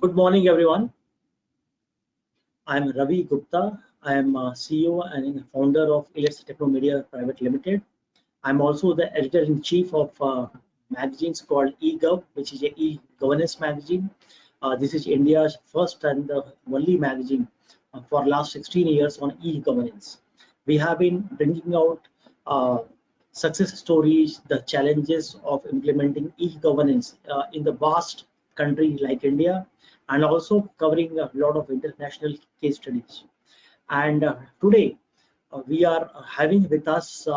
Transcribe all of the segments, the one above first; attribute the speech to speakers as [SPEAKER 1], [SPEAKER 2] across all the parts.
[SPEAKER 1] Good morning, everyone. I'm Ravi Gupta. I am CEO and founder of Elix Technomedia Private Limited. I'm also the editor-in-chief of magazines called eGov, which is a e-governance magazine. This is India's first and the only magazine for last 16 years on e-governance. We have been bringing out success stories, the challenges of implementing e-governance in the vast country like India, and also covering a lot of international case studies. And today we are having with us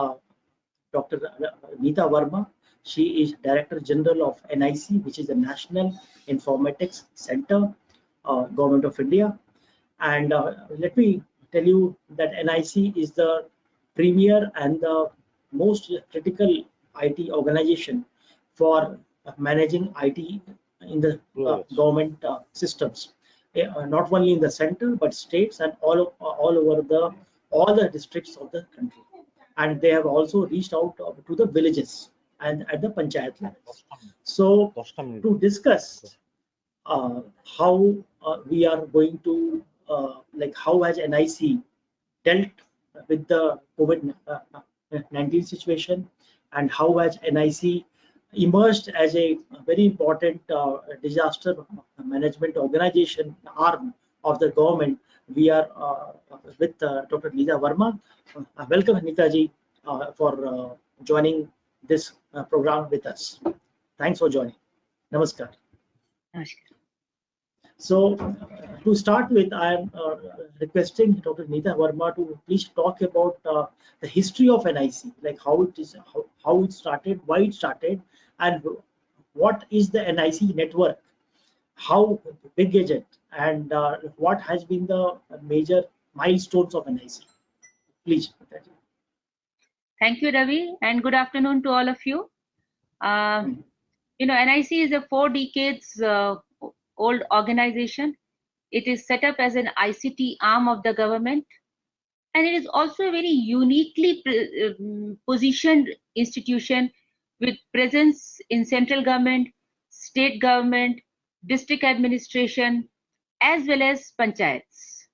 [SPEAKER 1] Dr. Neeta Verma. She is Director General of NIC, which is the National Informatics Center, Government of India. And let me tell you that NIC is the premier and the most critical IT organization for managing IT in the government systems, not only in the center but states and all over all the districts of the country. And they have also reached out to the villages and at the panchayat level. So to discuss how we are going to like how has NIC dealt with the COVID-19 situation, and how has NIC emerged as a very important disaster management organization arm of the government. We are with Dr. Neeta Verma. Welcome, Neeta ji, for joining this program with us. Thanks for joining. Namaskar.
[SPEAKER 2] Namaskar.
[SPEAKER 1] So to start with, I am requesting Dr. Neeta Verma to please talk about the history of NIC, like how it is, how it started, why it started, and what is the NIC network, how big is it, and what has been the major milestones of NIC. Please.
[SPEAKER 2] Thank you, Ravi, and good afternoon to all of you. NIC is a 4 decades old organization. It is set up as an ICT arm of the government, and it is also a very uniquely positioned institution with presence in central government, state government, district administration, as well as panchayats.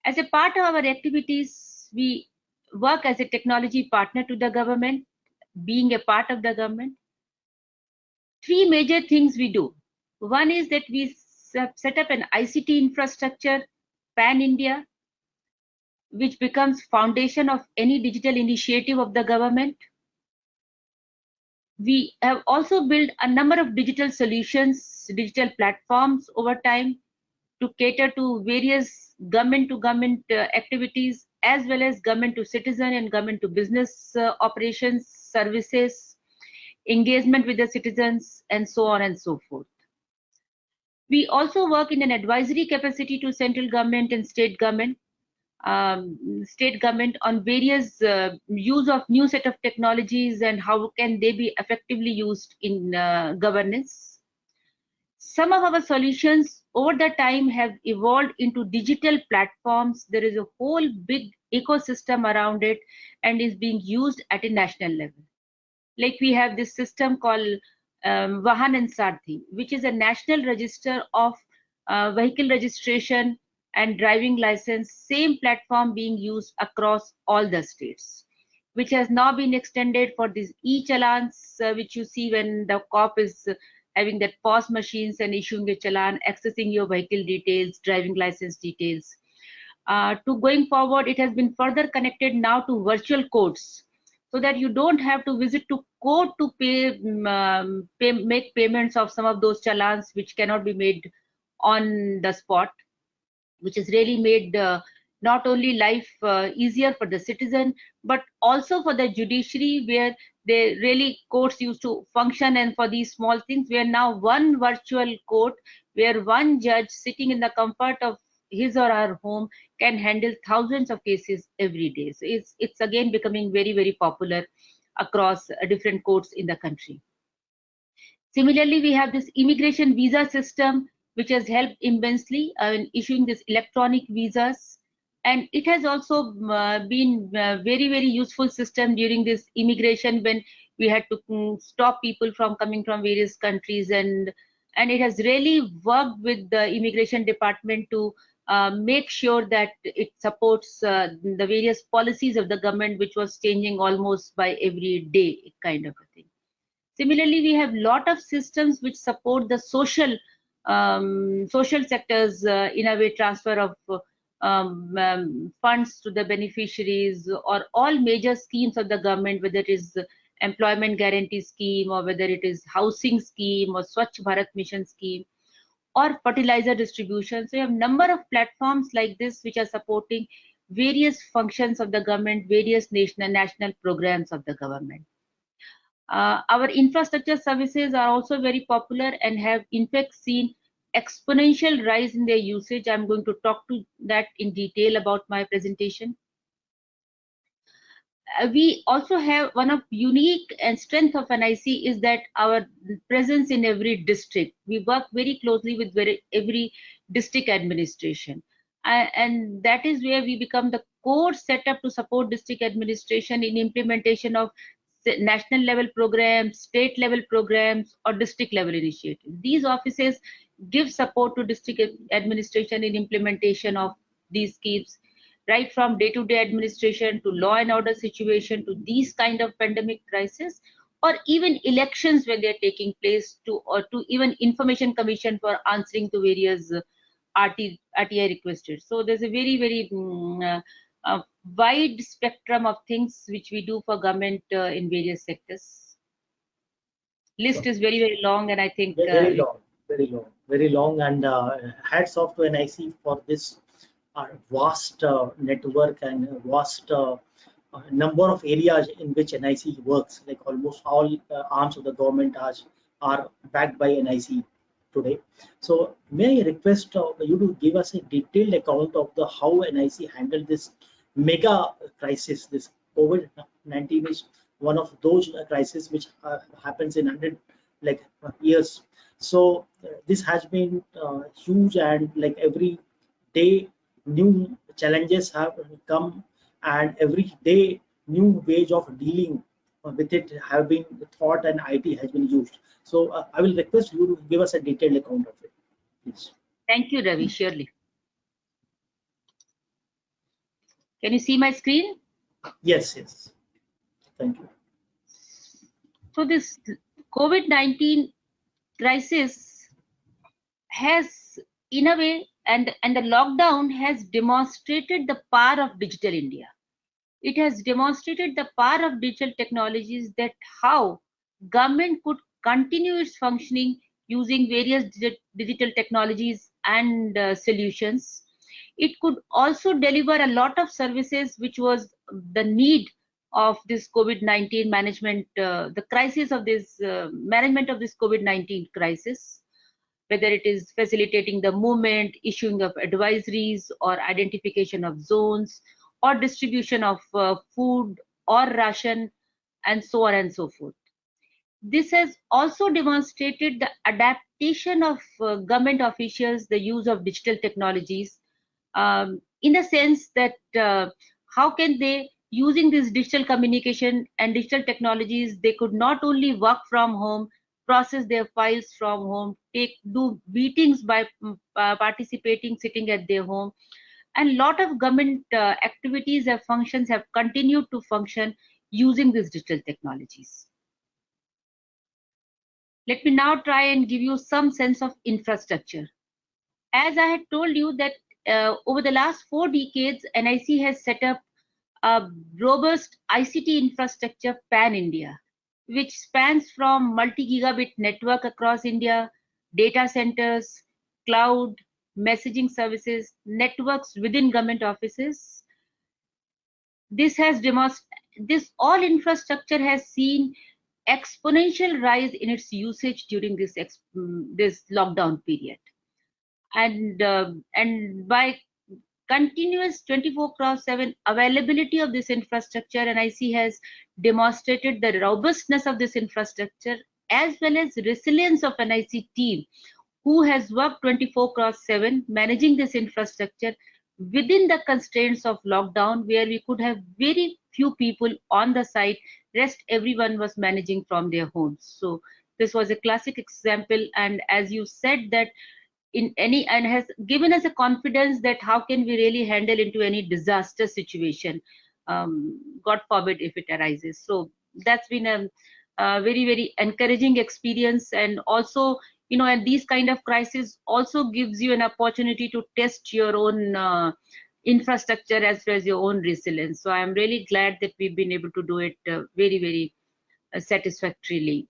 [SPEAKER 2] As a part of our activities, we work as a technology partner to the government, being a part of the government. 3 major things we do. One is that we set up an ICT infrastructure pan-India, which becomes foundation of any digital initiative of the government. We have also built a number of digital solutions, digital platforms over time to cater to various government-to-government activities, as well as government-to-citizen and government-to-business operations, services, engagement with the citizens, and so on and so forth. We also work in an advisory capacity to central government and state government on various use of new set of technologies and how can they be effectively used in governance. Some of our solutions over the time have evolved into digital platforms. There is a whole big ecosystem around it and is being used at a national level. Like we have this system called Vahan and Sarthi, which is a national register of vehicle registration and driving license, same platform being used across all the states, which has now been extended for these e-challans, which you see when the cop is having that POS machines and issuing a challan, accessing your vehicle details, driving license details. To going forward, it has been further connected now to virtual courts, so that you don't have to visit to court to make payments of some of those challans which cannot be made on the spot, which has really made not only life easier for the citizen, but also for the judiciary, where they really courts used to function, and for these small things, where now one virtual court, where one judge sitting in the comfort of his or her home can handle thousands of cases every day. So it's again becoming very, very popular across different courts in the country. Similarly, we have this immigration visa system, which has helped immensely in issuing this electronic visas. And it has also been a very, very useful system during this immigration, when we had to stop people from coming from various countries and and it has really worked with the immigration department to make sure that it supports the various policies of the government, which was changing almost by every day, kind of a thing. Similarly, we have lot of systems which support the social sectors, in a way transfer of funds to the beneficiaries, or all major schemes of the government, whether it is employment guarantee scheme, or whether it is housing scheme, or Swachh Bharat Mission scheme, or fertilizer distribution. So you have number of platforms like this which are supporting various functions of the government, various national programs of the government. Our infrastructure services are also very popular and have in fact seen exponential rise in their usage. I'm going to talk to that in detail about my presentation. We also have one of unique and strength of NIC is that our presence in every district. We work very closely with every district administration. And that is where we become the core setup to support district administration in implementation of national level programs, state level programs, or district level initiatives. These offices give support to district administration in implementation of these schemes, right from day-to-day administration to law and order situation to these kind of pandemic crisis, or even elections when they're taking place, or to even information commission for answering to various RTI requested. So there's a very wide spectrum of things which we do for government in various sectors. List is very long, and I think
[SPEAKER 1] very long, and hats off to NIC for this vast network and vast number of areas in which NIC works. Like almost all arms of the government are backed by NIC today. So may I request you to give us a detailed account of the how NIC handled this mega crisis. This COVID-19 is one of those crises which happens in 100 years. So this has been huge, and like every day new challenges have come, and every day new ways of dealing with it have been thought, and IT has been used. So I will request you to give us a detailed account of it, please.
[SPEAKER 2] Thank you, Ravi. Surely. Can you see my screen?
[SPEAKER 1] Yes. Thank you.
[SPEAKER 2] So this COVID-19 crisis has, in a way, and the lockdown has demonstrated the power of digital India. It has demonstrated the power of digital technologies, that how government could continue its functioning using various digital technologies and solutions. It could also deliver a lot of services which was the need of this COVID-19 management, the crisis of this management of this COVID-19 crisis, whether it is facilitating the movement, issuing of advisories, or identification of zones, or distribution of food or ration, and so on and so forth. This has also demonstrated the adaptation of government officials, the use of digital technologies, in the sense that how can they, using this digital communication and digital technologies, they could not only work from home, process their files from home, do meetings by participating, sitting at their home, and lot of government activities and functions have continued to function using these digital technologies. Let me now try and give you some sense of infrastructure. As I had told you that over the last 4 decades, NIC has set up a robust ICT infrastructure pan-India, which spans from multi-gigabit network across India, data centers, cloud, messaging services, networks within government offices. This all infrastructure has seen exponential rise in its usage during this lockdown period, and by continuous 24/7 availability of this infrastructure, NIC has demonstrated the robustness of this infrastructure as well as resilience of NIC team, who has worked 24/7 managing this infrastructure within the constraints of lockdown, where we could have very few people on the site. Rest everyone was managing from their homes. So This was a classic example, and as you said that in any, and has given us a confidence that how can we really handle into any disaster situation, God forbid if it arises. So that's been a very, very encouraging experience. And also, and these kind of crises also gives you an opportunity to test your own infrastructure as well as your own resilience. So I'm really glad that we've been able to do it very, very satisfactorily.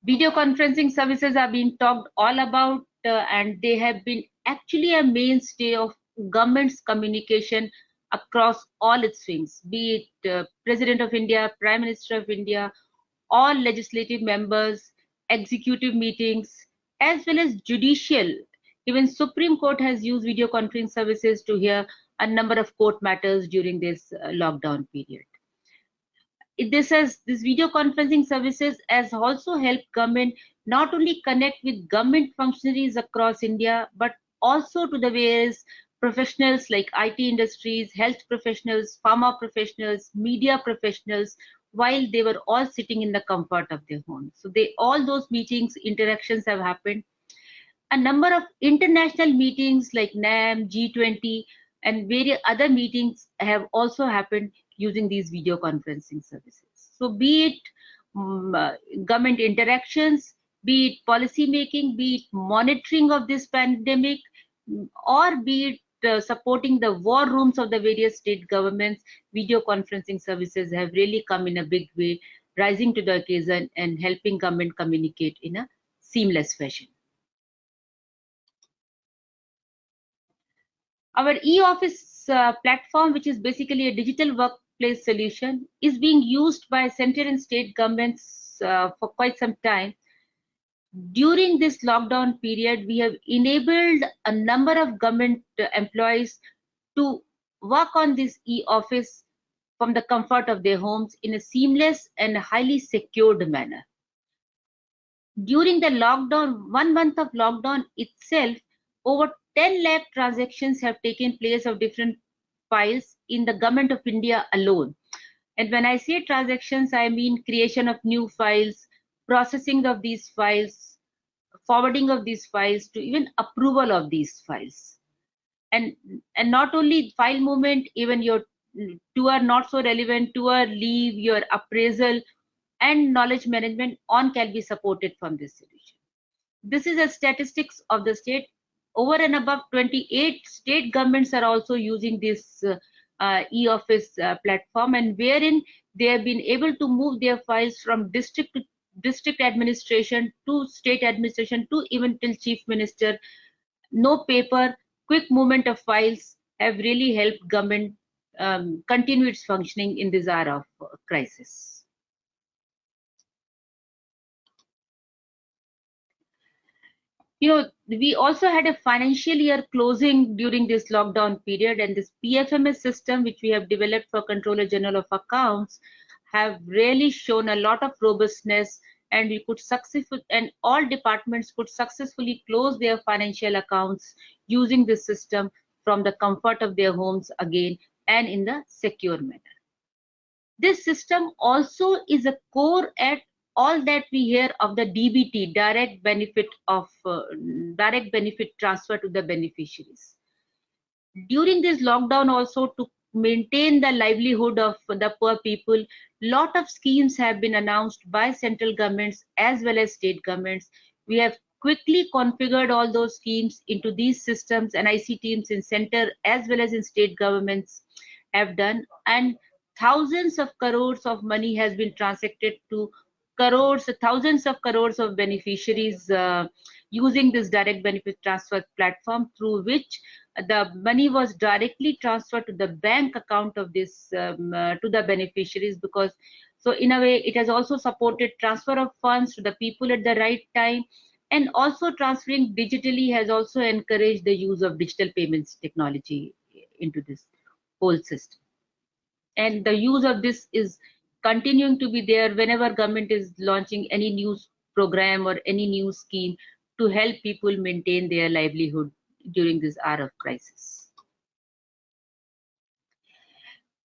[SPEAKER 2] Video conferencing services are being talked all about, and they have been actually a mainstay of government's communication across all its wings, be it President of India, Prime Minister of India, all legislative members, executive meetings, as well as judicial. Even Supreme Court has used video conferencing services to hear a number of court matters during this lockdown period. This video conferencing services has also helped government not only connect with government functionaries across India, but also to the various professionals like IT industries, health professionals, pharma professionals, media professionals, while they were all sitting in the comfort of their homes. So all those meetings, interactions have happened. A number of international meetings like NAM, G20, and various other meetings have also happened using these video conferencing services. So be it government interactions, be it policy making, be it monitoring of this pandemic, or be it supporting the war rooms of the various state governments, video conferencing services have really come in a big way, rising to the occasion and helping government communicate in a seamless fashion. Our e-office platform, which is basically a digital workplace solution, is being used by central and state governments for quite some time. During this lockdown period, we have enabled a number of government employees to work on this e-office from the comfort of their homes in a seamless and highly secured manner. During the lockdown, 1 month of lockdown itself, over 10 lakh transactions have taken place of different files in the government of India alone. And when I say transactions, I mean creation of new files, processing of these files, forwarding of these files, to even approval of these files. And not only file movement, even your tour not so relevant, tour, leave, your appraisal, and knowledge management on can be supported from this solution. This is a statistics of the state. Over and above 28 state governments are also using this e-office platform, and wherein they have been able to move their files from district to district administration to state administration to even till chief minister. No paper, quick movement of files have really helped government continue its functioning in this hour of crisis. We also had a financial year closing during this lockdown period, and this PFMS system, which we have developed for Controller General of Accounts, have really shown a lot of robustness, and we could and all departments could successfully close their financial accounts using this system from the comfort of their homes again and in the secure manner. This system also is a core at all that we hear of the DBT, direct benefit transfer to the beneficiaries. During this lockdown also, to maintain the livelihood of the poor people, lot of schemes have been announced by central governments as well as state governments. We have quickly configured all those schemes into these systems, and IC teams in center as well as in state governments have done, and thousands of crores of money has been transacted to thousands of crores of beneficiaries using this direct benefit transfer platform, through which the money was directly transferred to the bank account of this to the beneficiaries. Because so in a way it has also supported transfer of funds to the people at the right time, and also transferring digitally has also encouraged the use of digital payments technology into this whole system. And the use of this is continuing to be there whenever government is launching any new program or any new scheme to help people maintain their livelihood during this hour of crisis.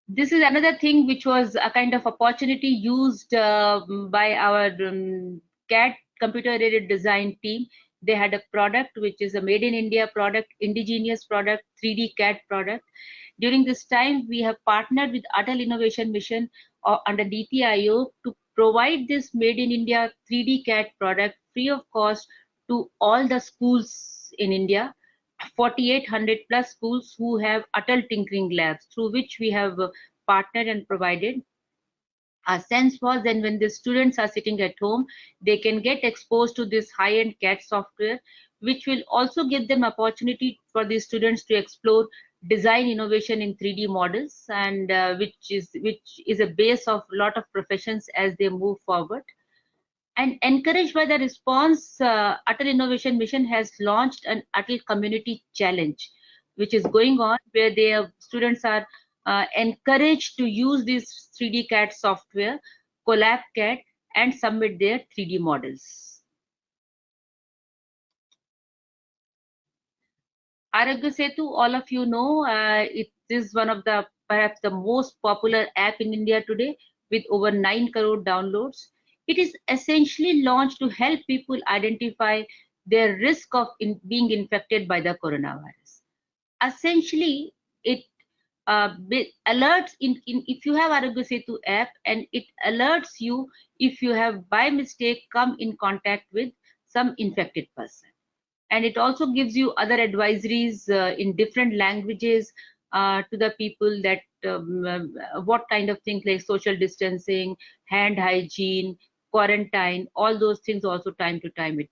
[SPEAKER 2] This is another thing which was a kind of opportunity used by our CAD computer aided design team. They had a product which is a made in India product, indigenous product, 3D CAD product. During this time, we have partnered with Atal Innovation Mission under DTIO to provide this made in India 3D CAD product free of cost to all the schools in India. 4,800 plus schools who have Atal Tinkering Labs, through which we have partnered and provided. Our sense was then when the students are sitting at home, they can get exposed to this high-end CAD software, which will also give them opportunity for the students to explore design innovation in 3D models, and which is a base of a lot of professions as they move forward. And encouraged by the response, Atal Innovation Mission has launched an Atal Community Challenge, which is going on, where students are encouraged to use this 3D CAD software, Collab CAD, and submit their 3D models. Arogya Setu, all of you know, it is one of the perhaps the most popular app in India today, with over 9 crore downloads. It is essentially launched to help people identify their risk of being infected by the coronavirus. Essentially, it alerts if you have Arogya Setu app, and it alerts you if you have by mistake come in contact with some infected person. And it also gives you other advisories in different languages to the people, that what kind of things like social distancing, hand hygiene, quarantine, all those things also time to time it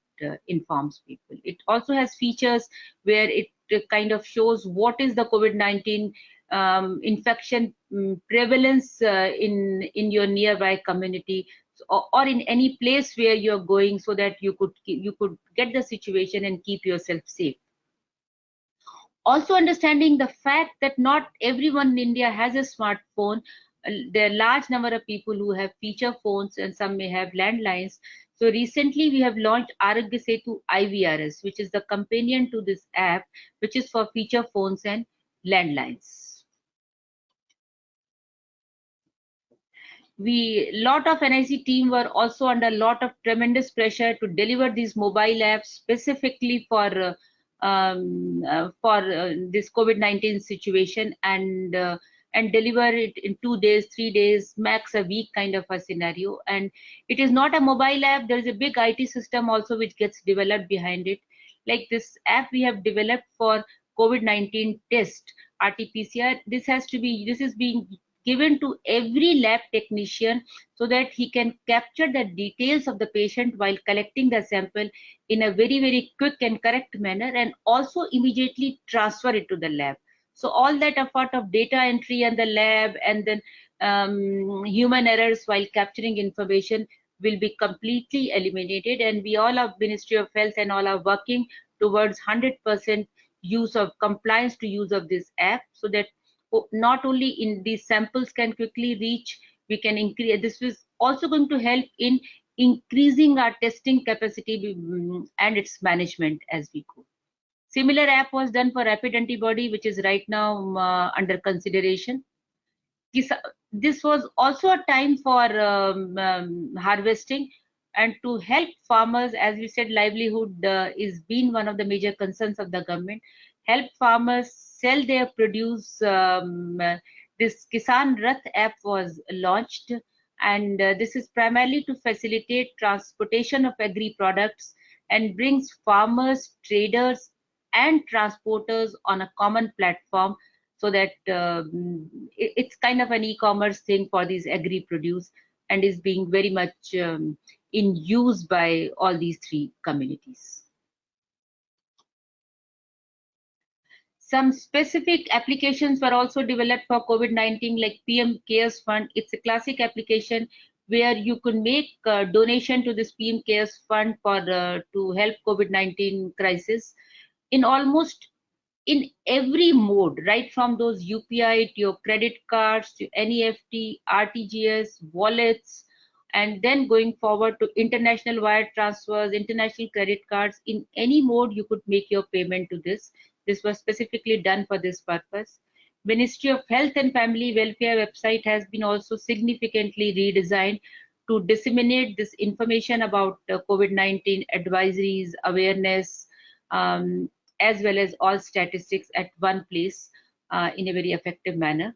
[SPEAKER 2] informs people. It also has features where it kind of shows what is the COVID-19 infection prevalence in your nearby community, or in any place where you're going, so that you could get the situation and keep yourself safe. Also understanding the fact that not everyone in India has a smartphone. There are large number of people who have feature phones, and some may have landlines. So recently we have launched Arogya Setu IVRS, which is the companion to this app, which is for feature phones and landlines. Lot of NIC team were also under a lot of tremendous pressure to deliver these mobile apps specifically for this COVID-19 situation, and deliver it in 2 days, 3 days, max a week kind of a scenario. And it is not a mobile app. There is a big IT system also which gets developed behind it. Like this app we have developed for COVID-19 test, RT-PCR. This is being given to every lab technician, so that he can capture the details of the patient while collecting the sample in a very, very quick and correct manner, and also immediately transfer it to the lab. So all that effort of data entry and the lab, and then human errors while capturing information, will be completely eliminated. And we all of Ministry of Health and all are working towards 100% use of compliance to use of this app, so that not only in these samples can quickly reach, we can increase. This is also going to help in increasing our testing capacity and its management as we go. Similar app was done for rapid antibody, which is right now under consideration. This was also a time for harvesting, and to help farmers. As we said, livelihood is been one of the major concerns of the government. Help farmers sell their produce. This Kisan Rath app was launched, and this is primarily to facilitate transportation of agri products, and brings farmers, traders, and transporters on a common platform, so that it's kind of an e-commerce thing for these agri produce, and is being very much in use by all these three communities. Some specific applications were also developed for COVID-19, like PM Cares Fund. It's a classic application where you could make donation to this PM Cares Fund for to help COVID-19 crisis in almost in every mode, right from those UPI to your credit cards to NEFT, RTGS, wallets, and then going forward to international wire transfers, international credit cards. In any mode, you could make your payment to this. This was specifically done for this purpose. Ministry of Health and Family Welfare website has been also significantly redesigned to disseminate this information about COVID-19 advisories, awareness, as well as all statistics at one place in a very effective manner.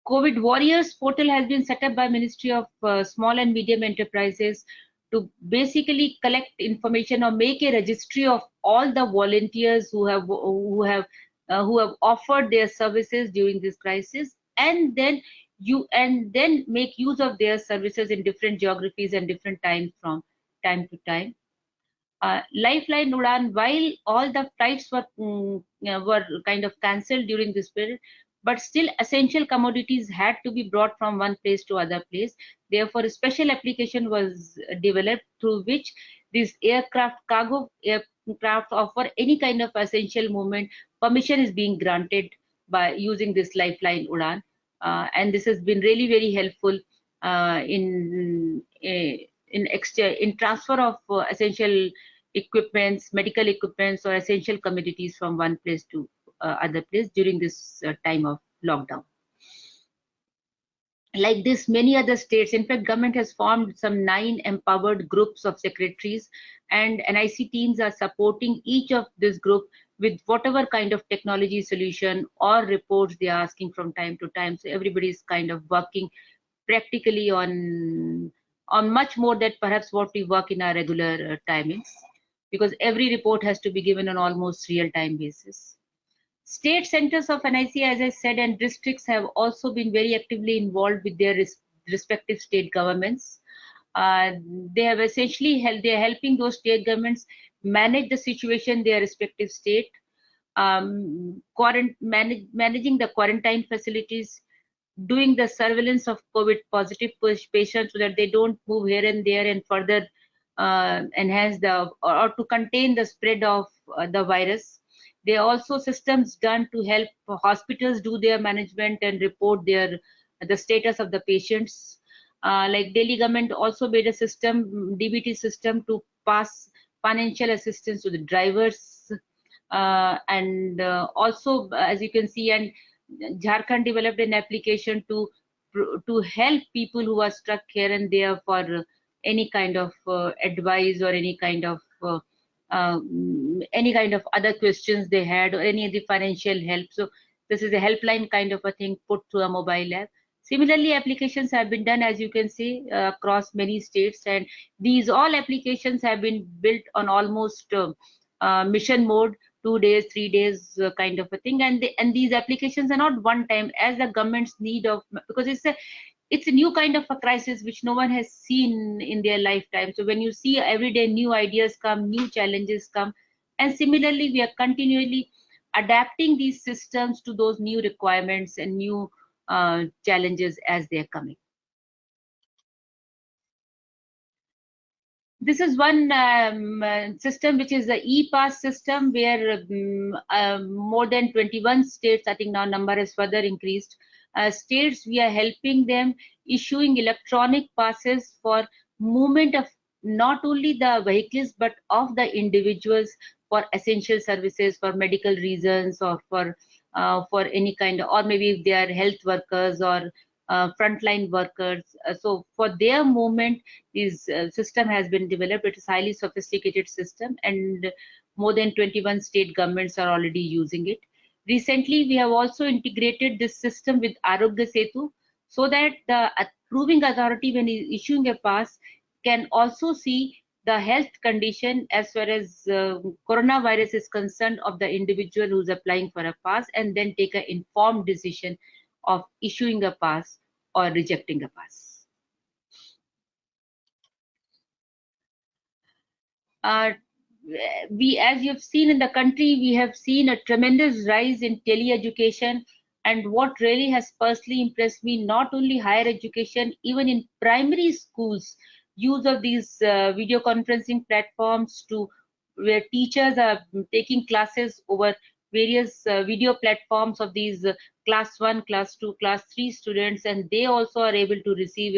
[SPEAKER 2] COVID Warriors portal has been set up by Ministry of Small and Medium Enterprises to basically collect information or make a registry of all the volunteers who have offered their services during this crisis, and then make use of their services in different geographies and different times from time to time. Lifeline Udan, while all the flights were kind of cancelled during this period, but still essential commodities had to be brought from one place to other place. Therefore, a special application was developed through which this cargo aircraft or for any kind of essential movement, permission is being granted by using this Lifeline Udan. And this has been really very helpful in transfer of essential equipments, medical equipments, or essential commodities from one place to other place during this time of lockdown. Like this, many other states, in fact, government has formed some 9 empowered groups of secretaries, and NIC teams are supporting each of this group with whatever kind of technology solution or reports they are asking from time to time. So everybody is kind of working practically on much more than perhaps what we work in our regular timings, because every report has to be given on almost real-time basis. State centers of NIC, as I said, and districts have also been very actively involved with their respective state governments. They have essentially they are helping those state governments manage the situation in their respective state, managing the quarantine facilities, doing the surveillance of COVID positive patients so that they don't move here and there and further enhance or to contain the spread of the virus. There are also systems done to help hospitals do their management and report the status of the patients. Like Delhi government also made a system, DBT system, to pass financial assistance to the drivers, and also, as you can see, and Jharkhand developed an application to help people who are stuck here and there for any kind of advice or any kind of other questions they had, or any of the financial help. So this is a helpline kind of a thing put through a mobile app. Similarly, applications have been done, as you can see, across many states, and these all applications have been built on almost mission mode, 2 days, 3 days kind of a thing, and these applications are not one time, as the government's need of, because it's a new kind of a crisis which no one has seen in their lifetime. So when you see every day new ideas come, new challenges come, and similarly we are continually adapting these systems to those new requirements and new challenges as they are coming. This is one system which is the e-pass system, where more than 21 states, I think now number has further increased, states, we are helping them issuing electronic passes for movement of not only the vehicles but of the individuals for essential services, for medical reasons, or for any kind of, or maybe if they are health workers or frontline workers. So for their movement, this system has been developed. It is a highly sophisticated system, and more than 21 state governments are already using it. Recently, we have also integrated this system with Arogya Setu, so that the approving authority, when issuing a pass, can also see the health condition as far as coronavirus is concerned of the individual who's applying for a pass, and then take an informed decision of issuing a pass or rejecting a pass. As you've seen in the country, we have seen a tremendous rise in tele-education, and what really has personally impressed me, not only higher education, even in primary schools, use of these video conferencing platforms where teachers are taking classes over various video platforms of these class 1, class 2, class 3 students, and they also are able to receive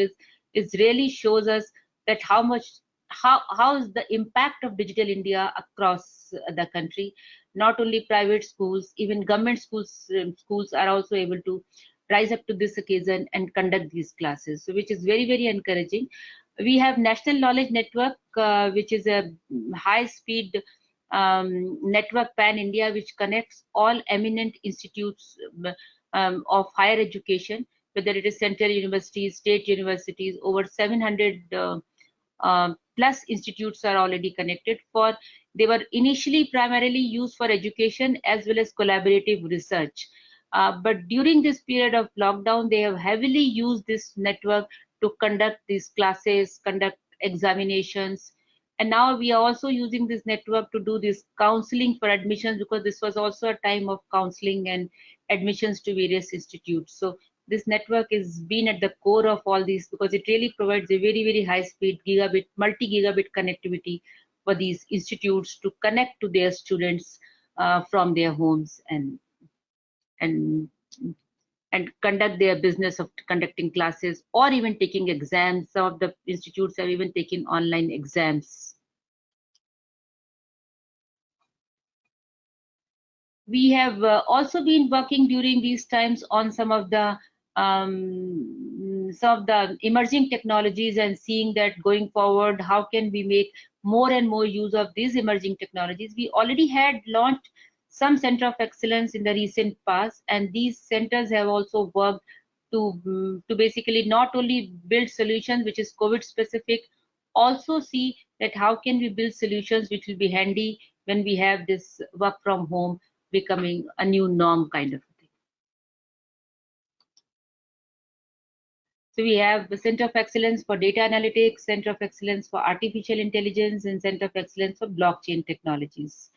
[SPEAKER 2] it really shows us that how is the impact of digital India across the country. not only private schools, even government schools are also able to rise up to this occasion and conduct these classes, so which is very, very encouraging. We have National Knowledge Network, which is a high speed network pan India, which connects all eminent institutes of higher education, whether it is central universities, state universities. Over 700 plus institutes are already connected. For they were initially primarily used for education as well as collaborative research, but during this period of lockdown they have heavily used this network to conduct these classes, conduct examinations, and now we are also using this network to do this counseling for admissions, because this was also a time of counseling and admissions to various institutes. So this network is been at the core of all these, because it really provides a very, very high speed gigabit, multi-gigabit connectivity for these institutes to connect to their students from their homes and and conduct their business of conducting classes or even taking exams. Some of the institutes have even taken online exams. We have also been working during these times on some of the emerging technologies, and seeing that going forward, how can we make more and more use of these emerging technologies. We already had launched some center of excellence in the recent past, and these centers have also worked to basically not only build solutions which is COVID specific, also see that how can we build solutions which will be handy when we have this work from home becoming a new norm kind of thing. So we have the Center of Excellence for Data Analytics, Center of Excellence for Artificial Intelligence, and Center of Excellence for Blockchain Technologies.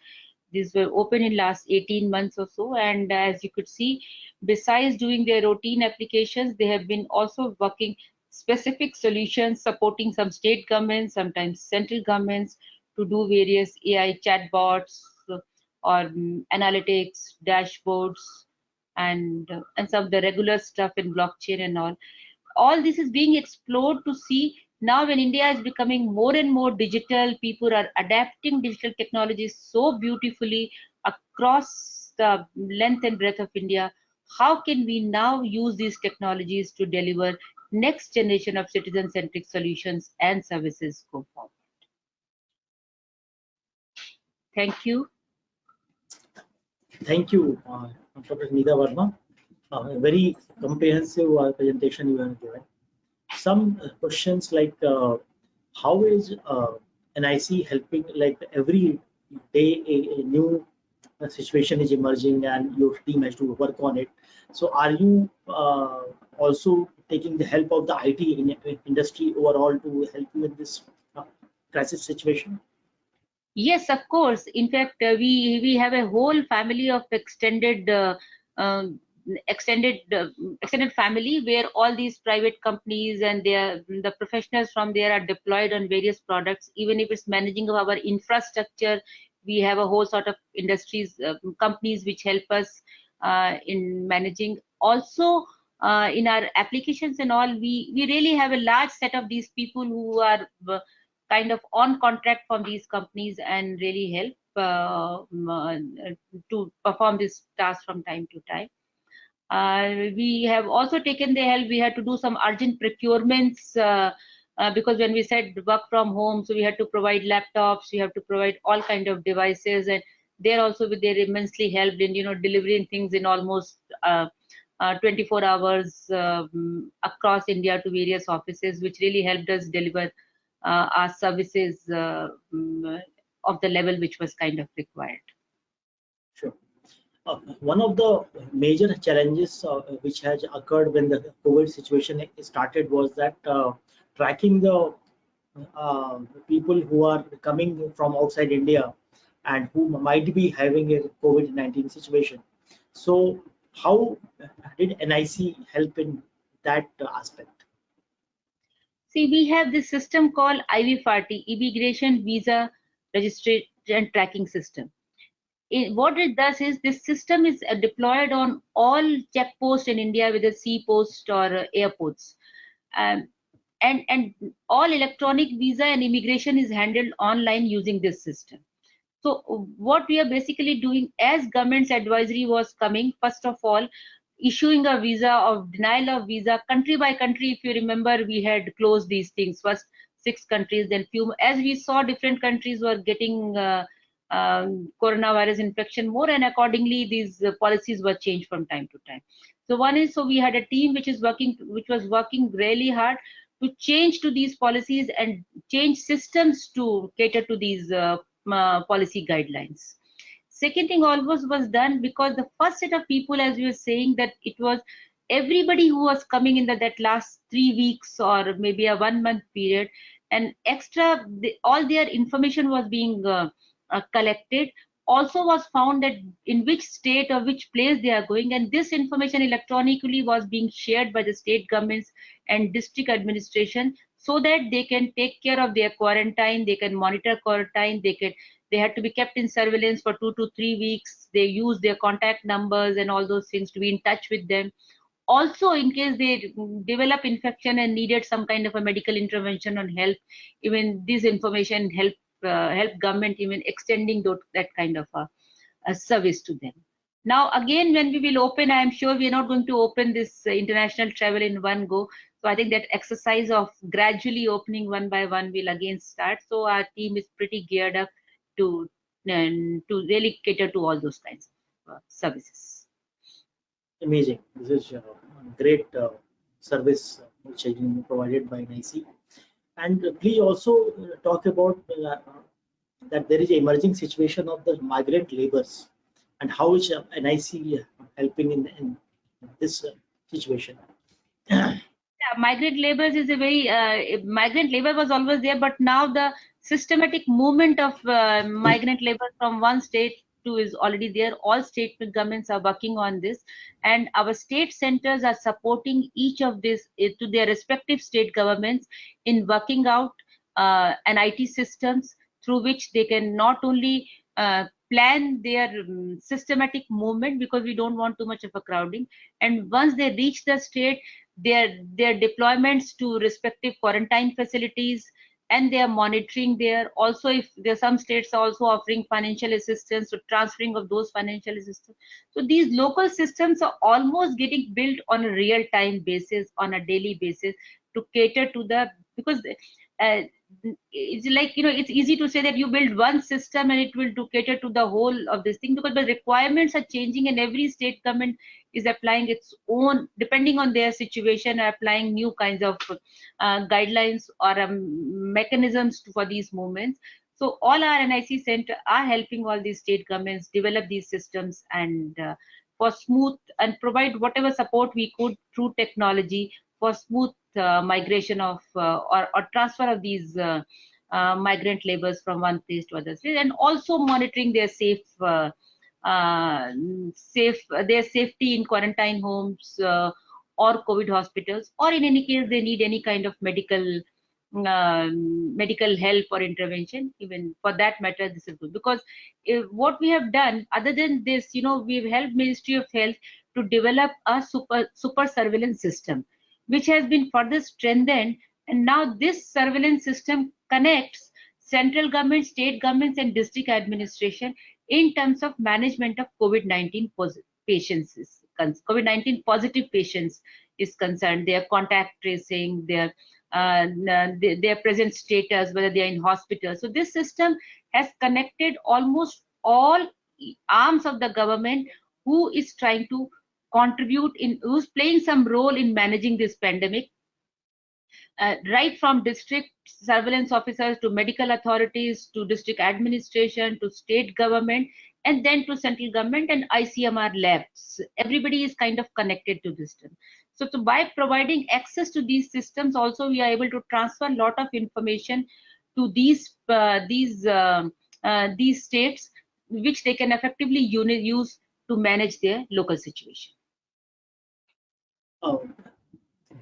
[SPEAKER 2] These were open in last 18 months or so, and as you could see, besides doing their routine applications, they have been also working specific solutions supporting some state governments, sometimes central governments, to do various AI chatbots or analytics, dashboards, and some of the regular stuff in blockchain and all this is being explored to see now when India is becoming more and more digital, people are adapting digital technologies so beautifully across the length and breadth of India. How can we now use these technologies to deliver next generation of citizen-centric solutions and services go forward? Thank you.
[SPEAKER 1] Thank you, Dr. Nida Verma. A very comprehensive presentation you have given. Some questions like how is NIC helping, like every day a new situation is emerging and your team has to work on it. So are you also taking the help of the IT industry overall to help you in this crisis situation?
[SPEAKER 2] Yes, of course. In fact, we have a whole family of um, extended family where all these private companies and the professionals from there are deployed on various products. Even if it's managing of our infrastructure, we have a whole sort of industries companies which help us in managing. Also, in our applications and all, we really have a large set of these people who are kind of on contract from these companies and really help to perform this task from time to time. We have also taken the help. We had to do some urgent procurements because when we said work from home, so we had to provide laptops, we have to provide all kind of devices, and they're also they're immensely helped in delivering things in almost 24 hours across India to various offices, which really helped us deliver our services of the level which was kind of required.
[SPEAKER 1] Sure. One of the major challenges which has occurred when the COVID situation started was that tracking the people who are coming from outside India and who might be having a COVID-19 situation. So how did NIC help in that aspect?
[SPEAKER 2] See, we have this system called IVFRT, Immigration Visa Registration and Tracking System. What it does is this system is deployed on all checkposts in India, whether sea post or airports. And all electronic visa and immigration is handled online using this system. So what we are basically doing, as government's advisory was coming, first of all, issuing a visa of denial of visa country by country. If you remember, we had closed these things first, 6 countries, then few, as we saw different countries were getting coronavirus infection more, and accordingly these policies were changed from time to time. So one is, so we had a team which was working really hard to change to these policies and change systems to cater to these policy guidelines. Second thing always was done, because the first set of people, as we were saying, that it was everybody who was coming in that last 3 weeks or maybe a 1 month period, and extra all their information was being collected. Also was found that in which state or which place they are going, and this information electronically was being shared by the state governments and district administration, so that they can take care of their quarantine, they can monitor quarantine, they had to be kept in surveillance for 2 to 3 weeks. They use their contact numbers and all those things to be in touch with them. Also, in case they develop infection and needed some kind of a medical intervention on health, even this information help government even extending that kind of a service to them. Now again, when we will open, I am sure we are not going to open this international travel in one go. So I think that exercise of gradually opening one by one will again start. So our team is pretty geared up to really cater to all those kinds of services.
[SPEAKER 1] Amazing. This is a great service which has been provided by NIC. And please also talk about that there is an emerging situation of the migrant laborers, and how is NIC helping in this situation?
[SPEAKER 2] Yeah, migrant laborers is a very migrant labor was always there, but now the systematic movement of migrant labor from one state to is already there. All state governments are working on this, and our state centers are supporting each of this to their respective state governments in working out NIT systems through which they can not only plan their systematic movement, because we don't want too much of a crowding, and once they reach the state, their deployments to respective quarantine facilities, and they are monitoring there. Also, if there are some states are also offering financial assistance, so transferring of those financial assistance. So these local systems are almost getting built on a real time basis, on a daily basis, to cater to the, because uh, it's like, it's easy to say that you build one system and it will to cater to the whole of this thing, because the requirements are changing and every state government is applying its own, depending on their situation, applying new kinds of guidelines or mechanisms for these movements. So all our NIC center are helping all these state governments develop these systems, and for smooth, and provide whatever support we could through technology for smooth migration of or transfer of these migrant laborers from one place to other place, and also monitoring their their safety in quarantine homes or COVID hospitals, or in any case they need any kind of medical help or intervention. Even for that matter, this is good, because what we have done, other than this, we've helped Ministry of Health to develop a super surveillance system, which has been further strengthened, and now this surveillance system connects central government, state governments, and district administration in terms of management of COVID-19 patients. COVID-19 positive patients is concerned, their contact tracing, their present status, whether they are in hospital. So this system has connected almost all arms of the government who is trying to contribute in, who's playing some role in managing this pandemic, right from district surveillance officers to medical authorities to district administration to state government, and then to central government and ICMR labs. Everybody is kind of connected to this system. So by providing access to these systems, also we are able to transfer a lot of information to these states, which they can effectively use to manage their local situation.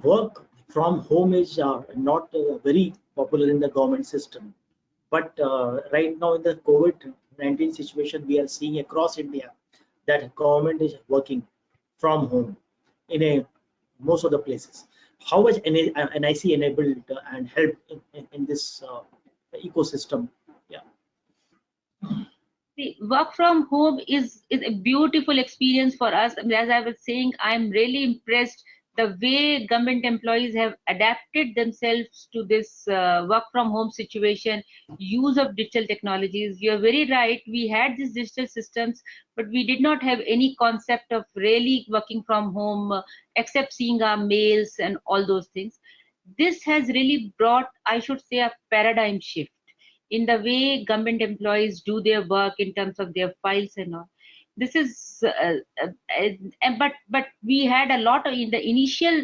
[SPEAKER 1] Work from home is not very popular in the government system, but right now in the COVID-19 situation, we are seeing across India that government is working from home in most of the places. How was NIC enabled and helped in this ecosystem? Yeah.
[SPEAKER 2] See, work from home is a beautiful experience for us. I mean, as I was saying, I'm really impressed the way government employees have adapted themselves to this work from home situation, use of digital technologies. You're very right. We had these digital systems, but we did not have any concept of really working from home, except seeing our mails and all those things. This has really brought, I should say, a paradigm shift in the way government employees do their work in terms of their files and all. This is but we had a lot of, in the initial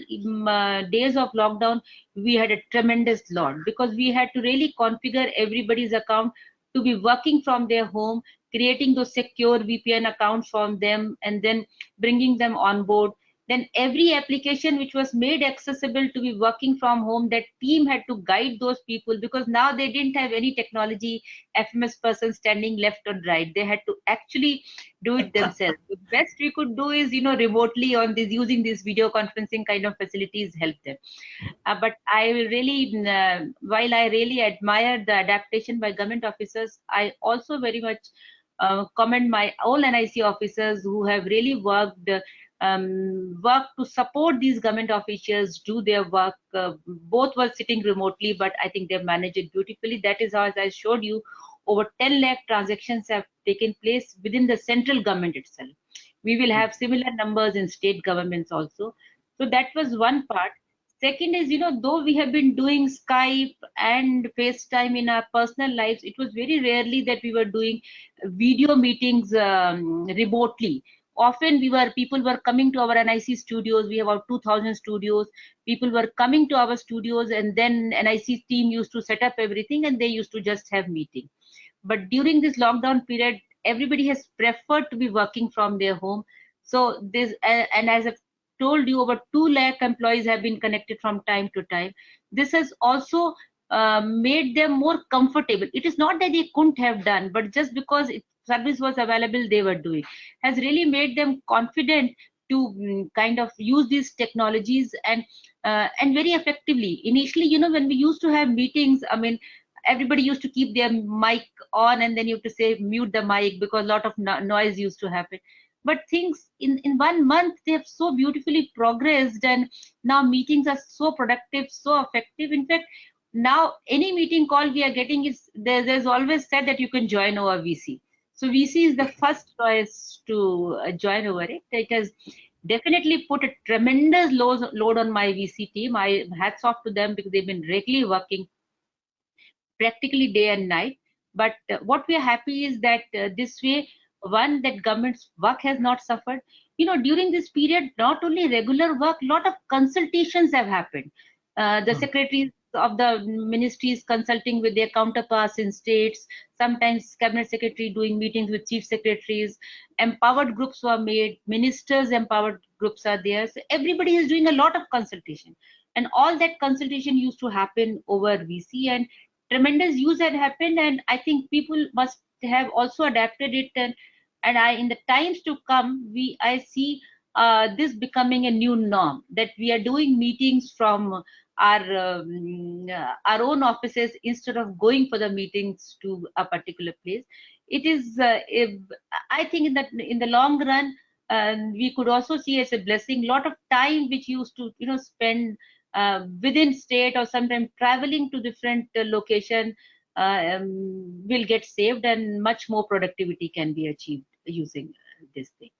[SPEAKER 2] days of lockdown, we had a tremendous lot, because we had to really configure everybody's account to be working from their home, creating those secure VPN accounts from them, and then bringing them on board. Then every application which was made accessible to be working from home, that team had to guide those people, because now they didn't have any technology FMS person standing left or right. They had to actually do it themselves. The best we could do is, remotely on this, using these video conferencing kind of facilities, help them. But I will really, while I really admire the adaptation by government officers, I also very much commend my all NIC officers who have really work to support these government officials do their work. Both were sitting remotely, but I think they've managed it beautifully. That is how, as I showed you, over 10 lakh transactions have taken place within the central government itself. We will have similar numbers in state governments also. So that was one part. Second is, though we have been doing Skype and FaceTime in our personal lives, it was very rarely that we were doing video meetings remotely. Often people were coming to our NIC studios. We have about 2,000 studios. People were coming to our studios, and then NIC team used to set up everything, and they used to just have meeting. But during this lockdown period, everybody has preferred to be working from their home. So this, and as I've told you, over 2 lakh employees have been connected from time to time. This has also made them more comfortable. It is not that they couldn't have done, but just because service was available, they were doing, has really made them confident to kind of use these technologies and very effectively. Initially, when we used to have meetings, I mean, everybody used to keep their mic on, and then you have to say mute the mic because a lot of noise used to happen. But things in 1 month, they have so beautifully progressed, and now meetings are so productive, so effective. In fact, now any meeting call we are getting is there's always said that you can join over VC. So VC is the first choice to join over it. It has definitely put a tremendous load on my VC team. I hats off to them, because they've been regularly working practically day and night. But what we are happy is that this way, one, that government's work has not suffered. During this period, not only regular work, lot of consultations have happened. The secretaries of the ministries consulting with their counterparts in states, sometimes cabinet secretary doing meetings with chief secretaries, empowered groups were made, ministers empowered groups are there. So everybody is doing a lot of consultation, and all that consultation used to happen over VC, and tremendous use had happened. And I think people must have also adapted it, and in the times to come, I see this becoming a new norm, that we are doing meetings from our own offices instead of going for the meetings to a particular place. It is I think in the long run, we could also see as a blessing lot of time which used to spend within state, or sometimes traveling to different location, will get saved, and much more productivity can be achieved using this thing.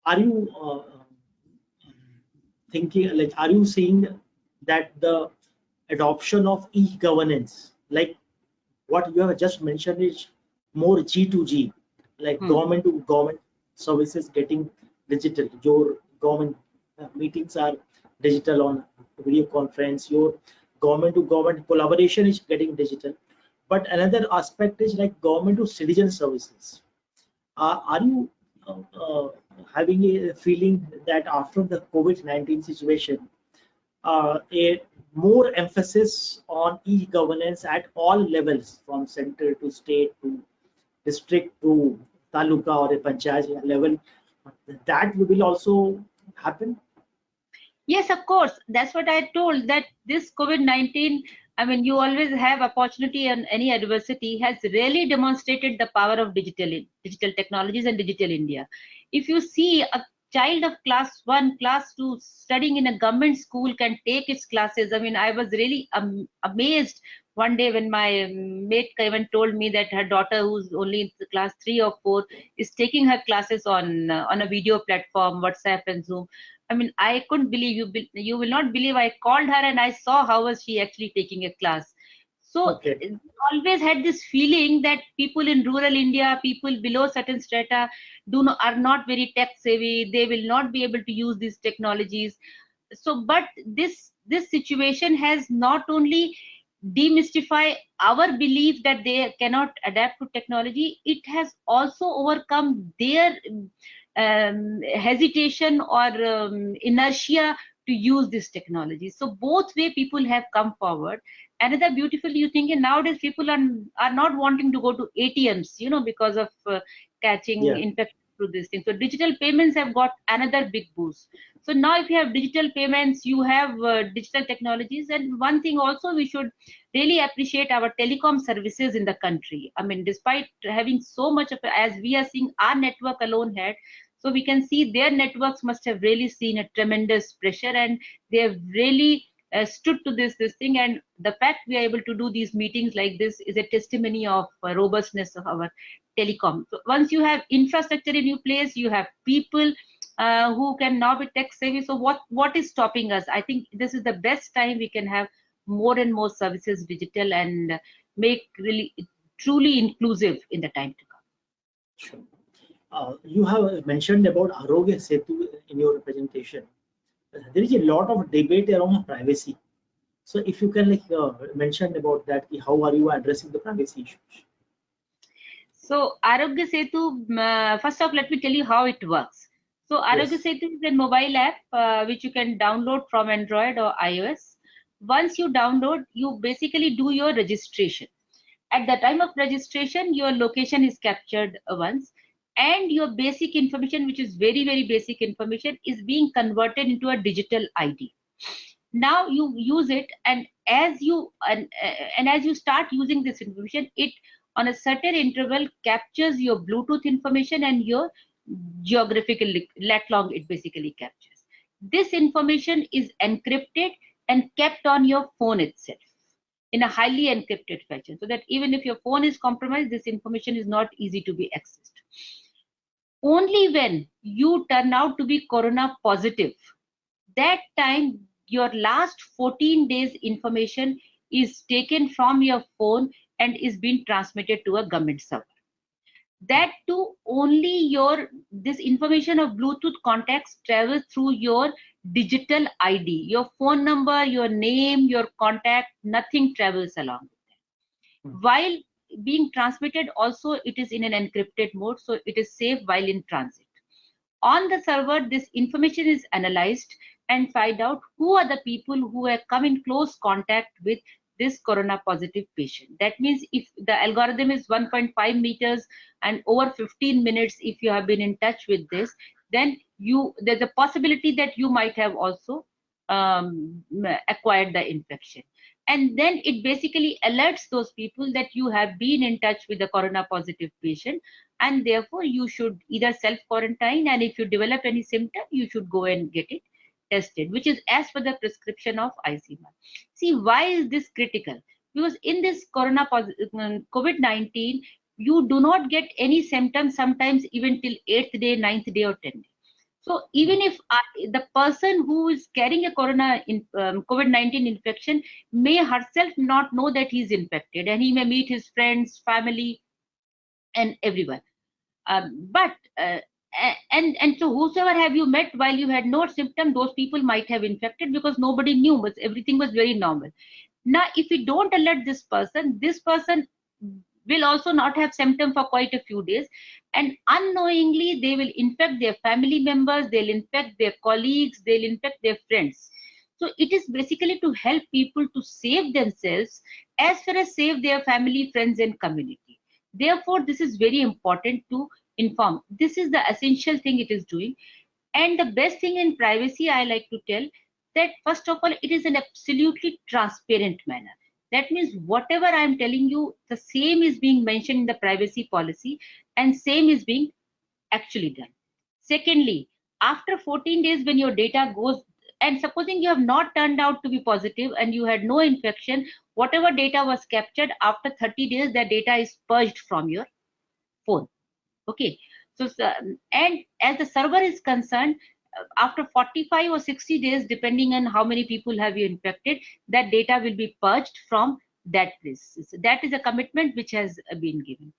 [SPEAKER 1] Are you thinking, like, are you seeing that the adoption of e-governance, like what you have just mentioned, is more G2G, like government to government services getting digital? Your government meetings are digital on video conference, your government to government collaboration is getting digital. But another aspect is like government to citizen services. Are you having a feeling that after the COVID-19 situation, a more emphasis on e-governance at all levels, from center to state to district to taluka or a panchayat level, that will also happen?
[SPEAKER 2] Yes, of course. That's what I told, that this COVID-19 I mean, you always have opportunity, and any adversity has really demonstrated the power of digital technologies and digital India. If you see a child of class 1, class 2 studying in a government school can take its classes. I mean, I was really amazed one day when my mate even told me that her daughter, who's only in class 3 or 4, is taking her classes on a video platform, WhatsApp and Zoom. I mean, I couldn't believe you will not believe, I called her and I saw how was she actually taking a class. So
[SPEAKER 1] Okay.
[SPEAKER 2] always had this feeling that people in rural India, people below certain strata, are not very tech savvy. They will not be able to use these technologies. So, but this situation has not only demystify our belief that they cannot adapt to technology, it has also overcome their hesitation or inertia to use this technology. So both way people have come forward. Another beautiful you think nowadays people are not wanting to go to ATMs, because of catching
[SPEAKER 1] Yeah.
[SPEAKER 2] infection through this thing. So digital payments have got another big boost. So now if you have digital payments, you have digital technologies. And one thing also we should really appreciate our telecom services in the country. I mean, despite having so much of, as we are seeing our network alone had, so we can see their networks must have really seen a tremendous pressure, and they have really stood to this thing. And the fact we are able to do these meetings like this is a testimony of robustness of our telecom. So once you have infrastructure in your place, you have people who can now be tech savvy. So what is stopping us? I think this is the best time we can have more and more services digital and make really truly inclusive in the time to come.
[SPEAKER 1] Sure. You have mentioned about Arogya Setu in your presentation. There is a lot of debate around privacy. So if you can mention about that, how are you addressing the privacy issues?
[SPEAKER 2] So Arogya Setu, first off, let me tell you how it works. So Arogya
[SPEAKER 1] Yes.
[SPEAKER 2] Setu is a mobile app which you can download from Android or iOS. Once you download, you basically do your registration. At the time of registration, your location is captured once, and your basic information, which is very, very basic information, is being converted into a digital ID. Now you use it, and as you start using this information, it on a certain interval captures your Bluetooth information and your geographical lat long. It basically captures this information, is encrypted and kept on your phone itself in a highly encrypted fashion, so that even if your phone is compromised, this information is not easy to be accessed. Only when you turn out to be corona positive, that time your last 14 days information is taken from your phone and is being transmitted to a government server. That too, only your this information of Bluetooth contacts travels through your digital ID, your phone number, your name, your contact, nothing travels along. While being transmitted also, it is in an encrypted mode, so it is safe while in transit. On the server, this information is analyzed and find out who are the people who have come in close contact with this corona positive patient. That means if the algorithm is 1.5 meters and over 15 minutes, if you have been in touch with this, then there's a possibility that you might have also acquired the infection. And then it basically alerts those people that you have been in touch with the corona positive patient, and therefore you should either self quarantine, and if you develop any symptom, you should go and get it tested, which is as per the prescription of ICMR. See, why is this critical? Because in this COVID-19, you do not get any symptoms sometimes even till 8th day, 9th day, or 10th day. So even if the person who is carrying a COVID-19 infection may herself not know that he is infected, and he may meet his friends, family, and everyone. But and so whosoever have you met while you had no symptom, those people might have infected because nobody knew, but everything was very normal. Now, if we don't alert this person will also not have symptom for quite a few days, and unknowingly they will infect their family members, they'll infect their colleagues, they'll infect their friends. So it is basically to help people to save themselves as well as save their family, friends, and community. Therefore, this is very important to inform. This is the essential thing it is doing. And the best thing in privacy, I like to tell that first of all, it is an absolutely transparent manner. That means whatever I am telling you, the same is being mentioned in the privacy policy and same is being actually done. Secondly, after 14 days when your data goes, and supposing you have not turned out to be positive and you had no infection, whatever data was captured after 30 days, that data is purged from your phone. Okay. So, and as the server is concerned, after 45 or 60 days, depending on how many people have you infected, that data will be purged from that place. So that is a commitment which has been given.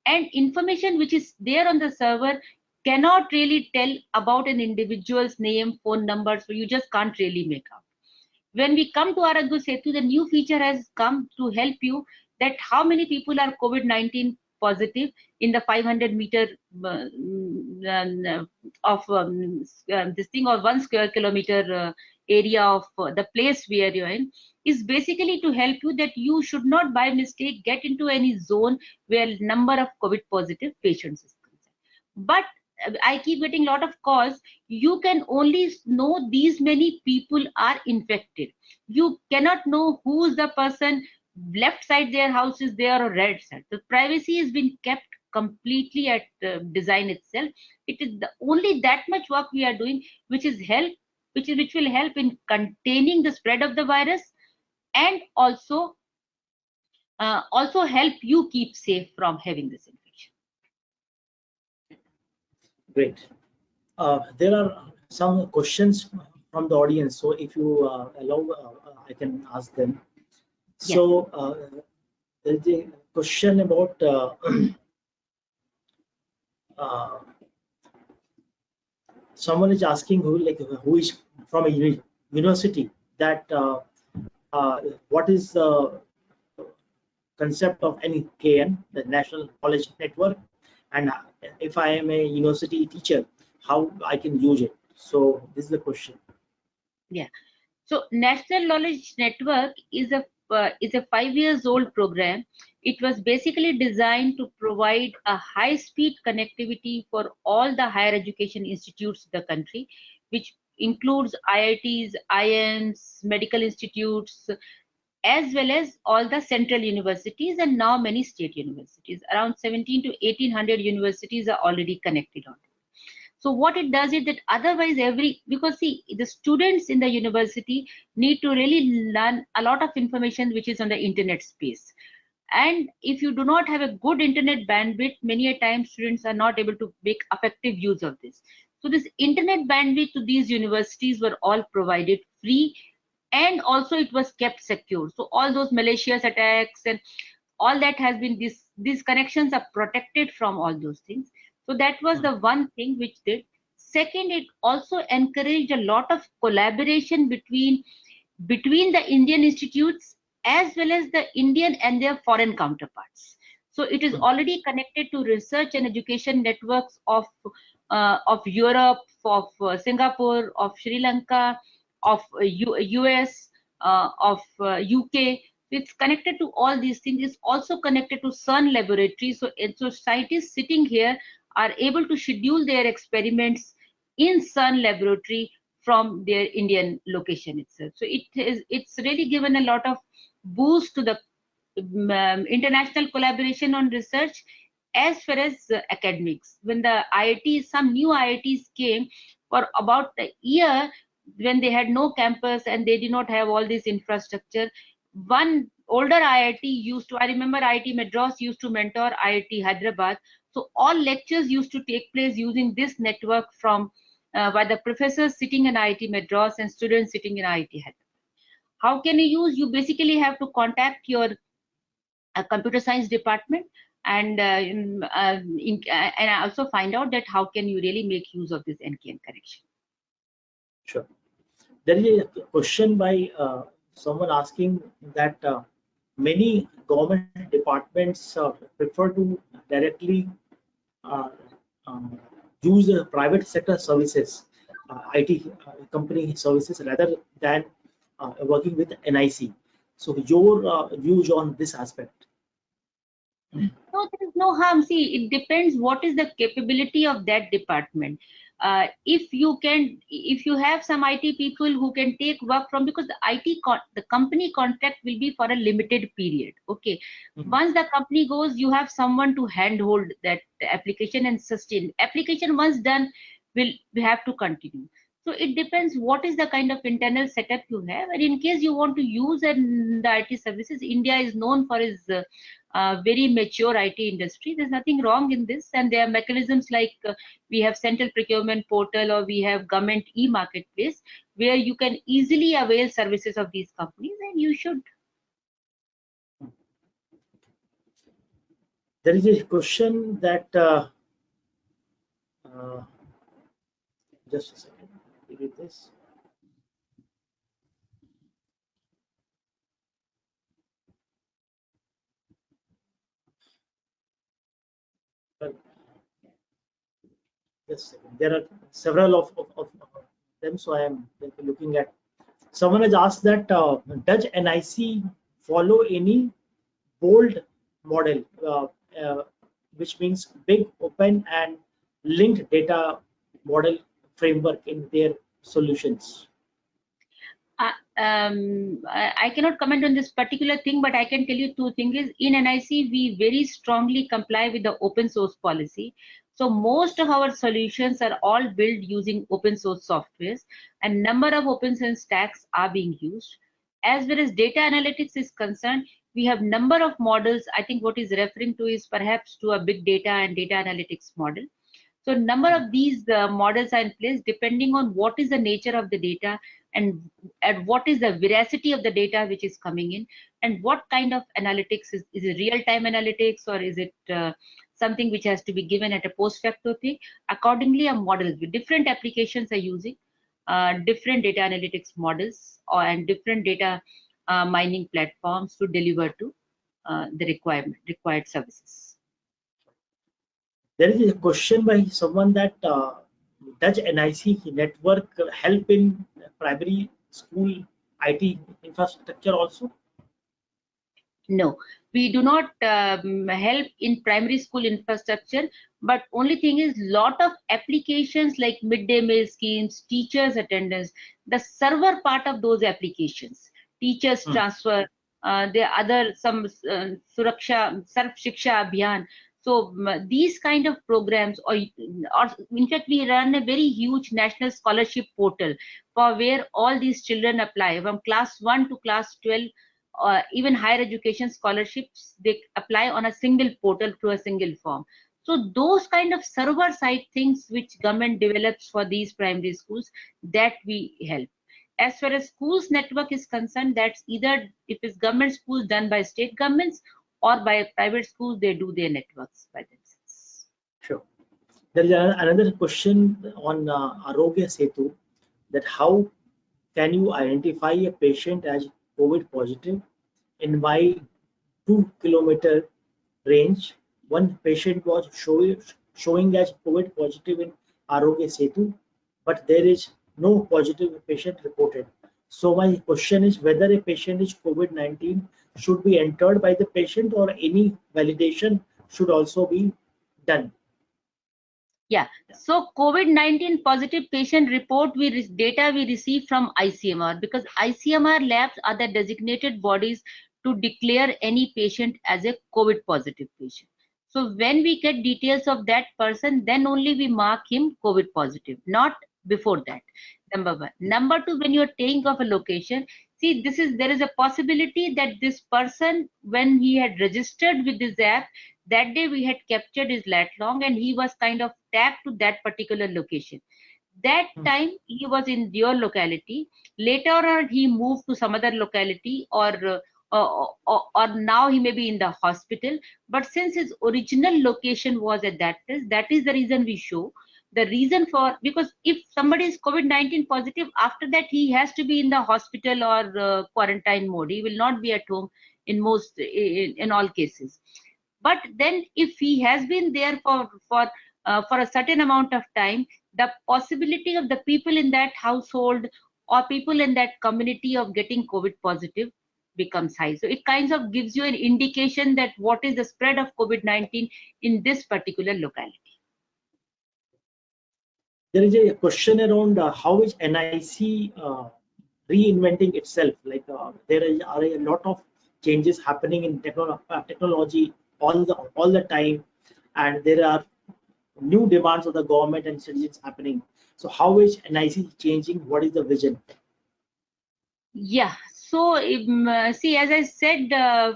[SPEAKER 2] And information which is there on the server cannot really tell about an individual's name, phone number, so you just can't really make out. When we come to Aradhu Setu, the new feature has come to help you that how many people are COVID-19 positive in the 500-meter of this thing, or 1 square kilometer area of the place where you're in, is basically to help you that you should not by mistake get into any zone where number of COVID positive patients is concerned. But I keep getting a lot of calls. You can only know these many people are infected. You cannot know who's the person, left side their house is there or right side. The privacy has been kept completely at design itself. It is only that much work we are doing, which will help in containing the spread of the virus, and also help you keep safe from having this infection.
[SPEAKER 1] Great. There are some questions from the audience, so if you allow, I can ask them.
[SPEAKER 2] Yeah.
[SPEAKER 1] So there's a question about someone is asking who is from a university that what is the concept of NICN, the National College Network, and if I am a university teacher, how I can use it. So this is the question.
[SPEAKER 2] Yeah. So National Knowledge Network is a 5 years old program. It was basically designed to provide a high-speed connectivity for all the higher education institutes in the country, which includes IITs, IIMs, medical institutes, as well as all the central universities and now many state universities. Around 17 to 1800 universities are already connected on. So what it does is that otherwise because see, the students in the university need to really learn a lot of information which is on the internet space. And if you do not have a good internet bandwidth, many a time students are not able to make effective use of this. So this internet bandwidth to these universities were all provided free, and also it was kept secure. So all those malicious attacks and all that has been, these connections are protected from all those things. So that was the one thing which did. Second, it also encouraged a lot of collaboration between the Indian institutes as well as the Indian and their foreign counterparts. So it is already connected to research and education networks of Europe, of Singapore, of Sri Lanka, of US, of UK. It's connected to all these things. It's also connected to CERN laboratory. So scientists sitting here are able to schedule their experiments in CERN laboratory from their Indian location itself. So it's really given a lot of boost to the international collaboration on research as far as academics. When the some new IITs came for about a year, when they had no campus and they did not have all this infrastructure, one older IIT used to, I remember IIT Madras used to mentor IIT Hyderabad. So all lectures used to take place using this network from by the professors sitting in IIT Madras and students sitting in IIT Hyderabad. How can you use? You basically have to contact your computer science department and also find out that how can you really make use of this NKN connection.
[SPEAKER 1] Sure. There is a question by someone asking that many government departments prefer to directly use private sector services, IT company services, rather than working with NIC. So your views on this aspect?
[SPEAKER 2] No, there is no harm. See, it depends what is the capability of that department. If you have some IT people who can take work from, because the company contract will be for a limited period. Okay, once the company goes, you have someone to handhold that application and sustain. Application once done will have to continue. So it depends what is the kind of internal setup you have, and in case you want to use the IT services, India is known for its very mature IT industry. There's nothing wrong in this, and there are mechanisms like we have central procurement portal, or we have government e-marketplace, where you can easily avail services of these companies, and you should.
[SPEAKER 1] There is a question that just a second, read this. Yes, there are several of them, so I am looking at. Someone has asked that does NIC follow any bold model, which means big, open, and linked data model framework in their solutions?
[SPEAKER 2] I cannot comment on this particular thing, but I can tell you two things. Is in NIC, we very strongly comply with the open source policy. So most of our solutions are all built using open source softwares, and number of open source stacks are being used. As well as data analytics is concerned, we have number of models. I think what is referring to is perhaps to a big data and data analytics model. So number of these models are in place depending on what is the nature of the data, and what is the veracity of the data which is coming in, and what kind of analytics is it real-time analytics, or is it something which has to be given at a post-facto thing. Accordingly, a model with different applications are using different data analytics models and different data mining platforms to deliver to the required services.
[SPEAKER 1] There is a question by someone that does NIC network help in primary school IT infrastructure also?
[SPEAKER 2] No, we do not help in primary school infrastructure, but only thing is lot of applications like midday meal schemes, teachers attendance, the server part of those applications, teachers transfer, there are other some Suraksha, Sarv Shiksha Abhiyan. So these kind of programs, or in fact we run a very huge national scholarship portal for where all these children apply from class 1 to class 12. Even higher education scholarships, they apply on a single portal through a single form. So those kind of server side things which government develops for these primary schools, that we help. As far as schools network is concerned, that's either if it's government schools done by state governments, or by private schools, they do their networks by themselves.
[SPEAKER 1] Sure. There is another question on Arogya Setu, that how can you identify a patient as COVID positive? In my 2 kilometer range, one patient was showing as COVID positive in Arogya Setu, but there is no positive patient reported. So my question is whether a patient is COVID-19 should be entered by the patient, or any validation should also be done.
[SPEAKER 2] Yeah. So COVID-19 positive patient report data we receive from ICMR, because ICMR labs are the designated bodies to declare any patient as a COVID positive patient. So when we get details of that person, then only we mark him COVID positive, not before that. Number one. Number two, when you're taking of a location, see, there is a possibility that this person, when he had registered with this app, that day we had captured his lat long, and he was kind of tagged to that particular location. That time he was in your locality. Later on he moved to some other locality, or now he may be in the hospital. But since his original location was at that place, that is the reason we show. The reason for, because if somebody is COVID-19 positive, after that he has to be in the hospital or quarantine mode. He will not be at home in all cases. But then if he has been there for a certain amount of time, the possibility of the people in that household or people in that community of getting COVID positive becomes high. So it kind of gives you an indication that what is the spread of COVID-19 in this particular locality.
[SPEAKER 1] there is a question around how is NIC reinventing itself. Like are a lot of changes happening in technology all the time, and there are new demands of the government and citizens happening. So how is NIC changing? What is the vision?
[SPEAKER 2] Yeah, so see, as I said,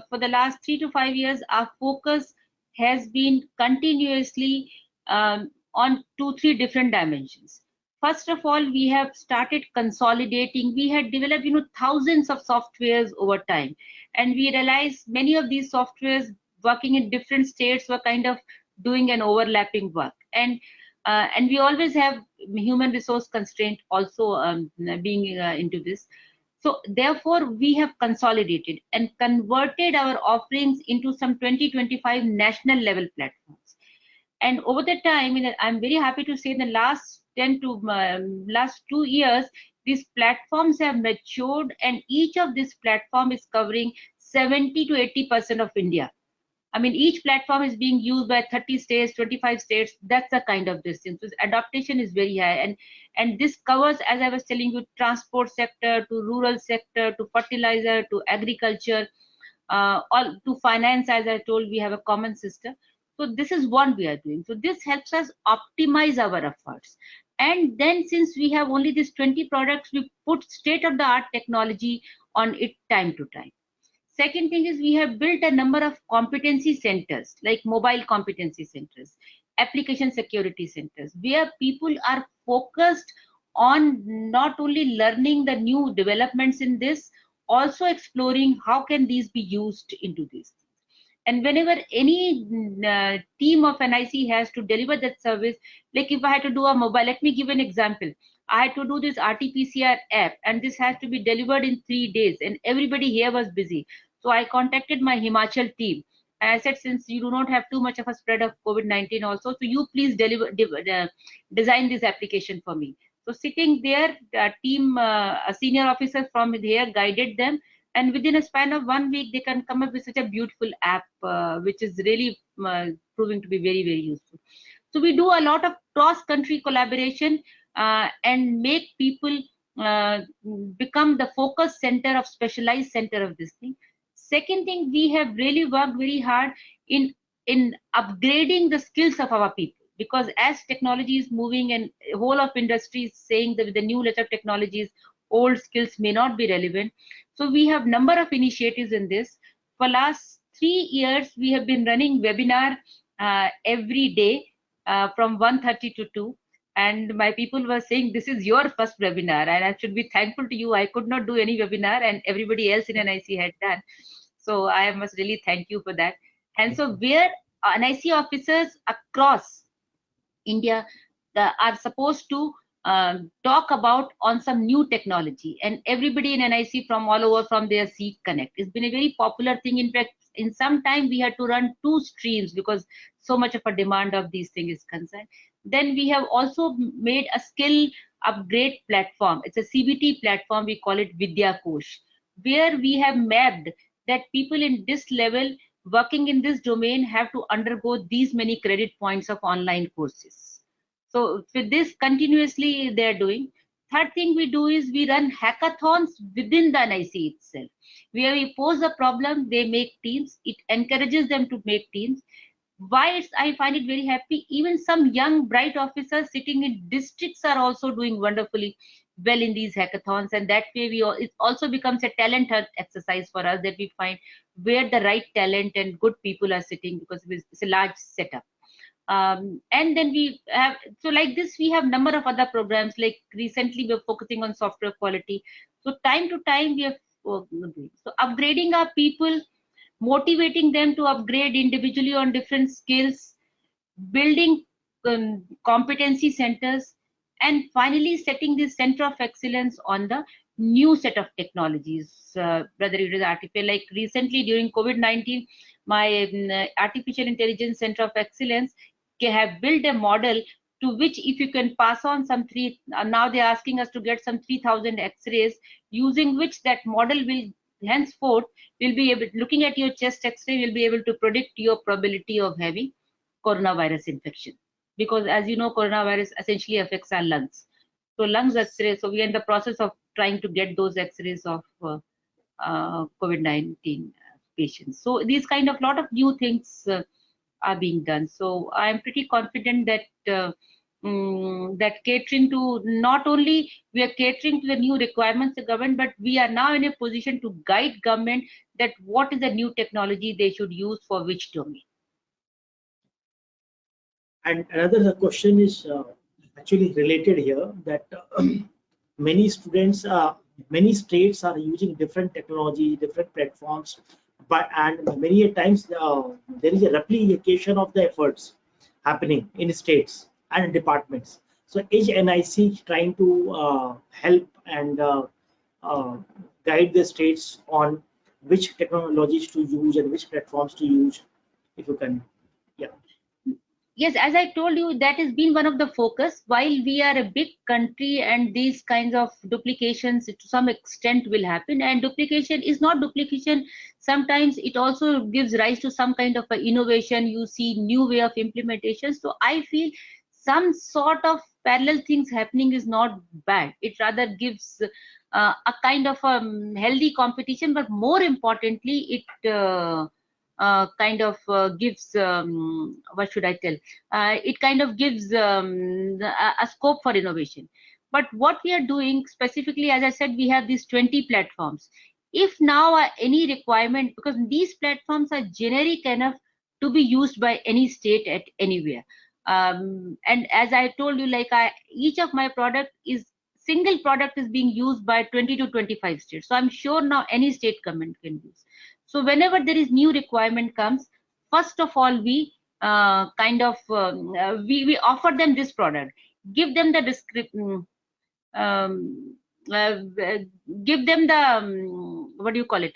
[SPEAKER 2] for the last 3 to 5 years, our focus has been continuously on 2, 3 different dimensions. First of all, we have started consolidating. We had developed, thousands of softwares over time, and we realized many of these softwares working in different states were kind of doing an overlapping work, and we always have human resource constraint also being into this. So therefore, we have consolidated and converted our offerings into some 20-25 national level platforms. And over the time, I'm very happy to say, in the last 10 to last 2 years, these platforms have matured, and each of these platform is covering 70 to 80% of India. I mean, each platform is being used by 30 states, 25 states. That's the kind of distance. So adaptation is very high. And this covers, as I was telling you, transport sector to rural sector to fertilizer to agriculture, all to finance. As I told, we have a common system. So this is what we are doing. So this helps us optimize our efforts. And then since we have only these 20 products, we put state of the art technology on it time to time. Second thing is we have built a number of competency centers, like mobile competency centers, application security centers, where people are focused on not only learning the new developments in this, also exploring how can these be used into this. And whenever any team of NIC has to deliver that service, like if I had to do a mobile, let me give an example. I had to do this RT-PCR app, and this has to be delivered in 3 days, and everybody here was busy. So I contacted my Himachal team, and I said, since you do not have too much of a spread of COVID-19 also, so you please design this application for me. So sitting there, a senior officer from here guided them, and within a span of 1 week they can come up with such a beautiful app, which is really proving to be very, very useful. So we do a lot of cross country collaboration and make people uh, become the focus center of specialized center of this thing. Second thing, we have really worked very hard in in upgrading the skills of our people, because as technology is moving and whole of industry is saying that with the new letter of technologies, old skills may not be relevant. So we have number of initiatives in this. For last 3 years, we have been running webinar every day from 1:30 to 2. And my people were saying, this is your first webinar, and I should be thankful to you. I could not do any webinar, and everybody else in NIC had done. So I must really thank you for that. And so where NIC officers across India are supposed to talk about on some new technology, and everybody in NIC from all over from their seat connect. It's been a very popular thing. In fact, in some time we had to run 2 streams because so much of a demand of these things is concerned. Then we have also made a skill upgrade platform. It's a CBT platform. We call it Vidya Kosh, where we have mapped that people in this level working in this domain have to undergo these many credit points of online courses. So with this continuously they're doing. Third thing we do is we run hackathons within the NIC itself, where we pose a problem, they make teams. It encourages them to make teams. Why I find it very happy, even some young bright officers sitting in districts are also doing wonderfully well in these hackathons, and that way it also becomes a talent hunt exercise for us, that we find where the right talent and good people are sitting, because it's a large setup. And then we have, so like this we have number of other programs, like recently we're focusing on software quality. So time to time we are so upgrading our people, motivating them to upgrade individually on different skills, building competency centers, and finally setting this center of excellence on the new set of technologies, whether it is artificial, like recently during COVID-19, my artificial intelligence center of excellence have built a model to which if you can pass on some now they're asking us to get some 3,000 x-rays, using which that model will henceforth will be able, looking at your chest x-ray, will be able to predict your probability of having coronavirus infection. because as you know, coronavirus essentially affects our lungs. So lungs X-ray. So we are in the process of trying to get those X-rays of COVID-19 patients. So these kind of lot of new things are being done. So I'm pretty confident that that catering to, not only we are catering to the new requirements of government, but we are now in a position to guide government that what is the new technology they should use for which domain.
[SPEAKER 1] And another question is actually related here, that many students, many states are using different technology, different platforms, and many a times there is a replication of the efforts happening in states and departments. So is NIC trying to help and uh, guide the states on which technologies to use and which platforms to use, if you can? Yeah.
[SPEAKER 2] Yes, as I told you, that has been one of the focus. While we are a big country and these kinds of duplications to some extent will happen, and duplication is not duplication. Sometimes it also gives rise to some kind of a innovation. You see new way of implementation. So I feel some sort of parallel things happening is not bad. It rather gives a kind of healthy competition, but more importantly, it kind of gives what should I tell? It kind of gives a scope for innovation. But what we are doing specifically, as I said, we have these 20 platforms. If now any requirement, because these platforms are generic enough to be used by any state at anywhere. And as I told you, like each of my product is single product is being used by 20 to 25 states. So I'm sure now any state government can use. So whenever there is new requirement comes, first of all we we offer them this product, give them the description, um, uh, give them the what do you call it?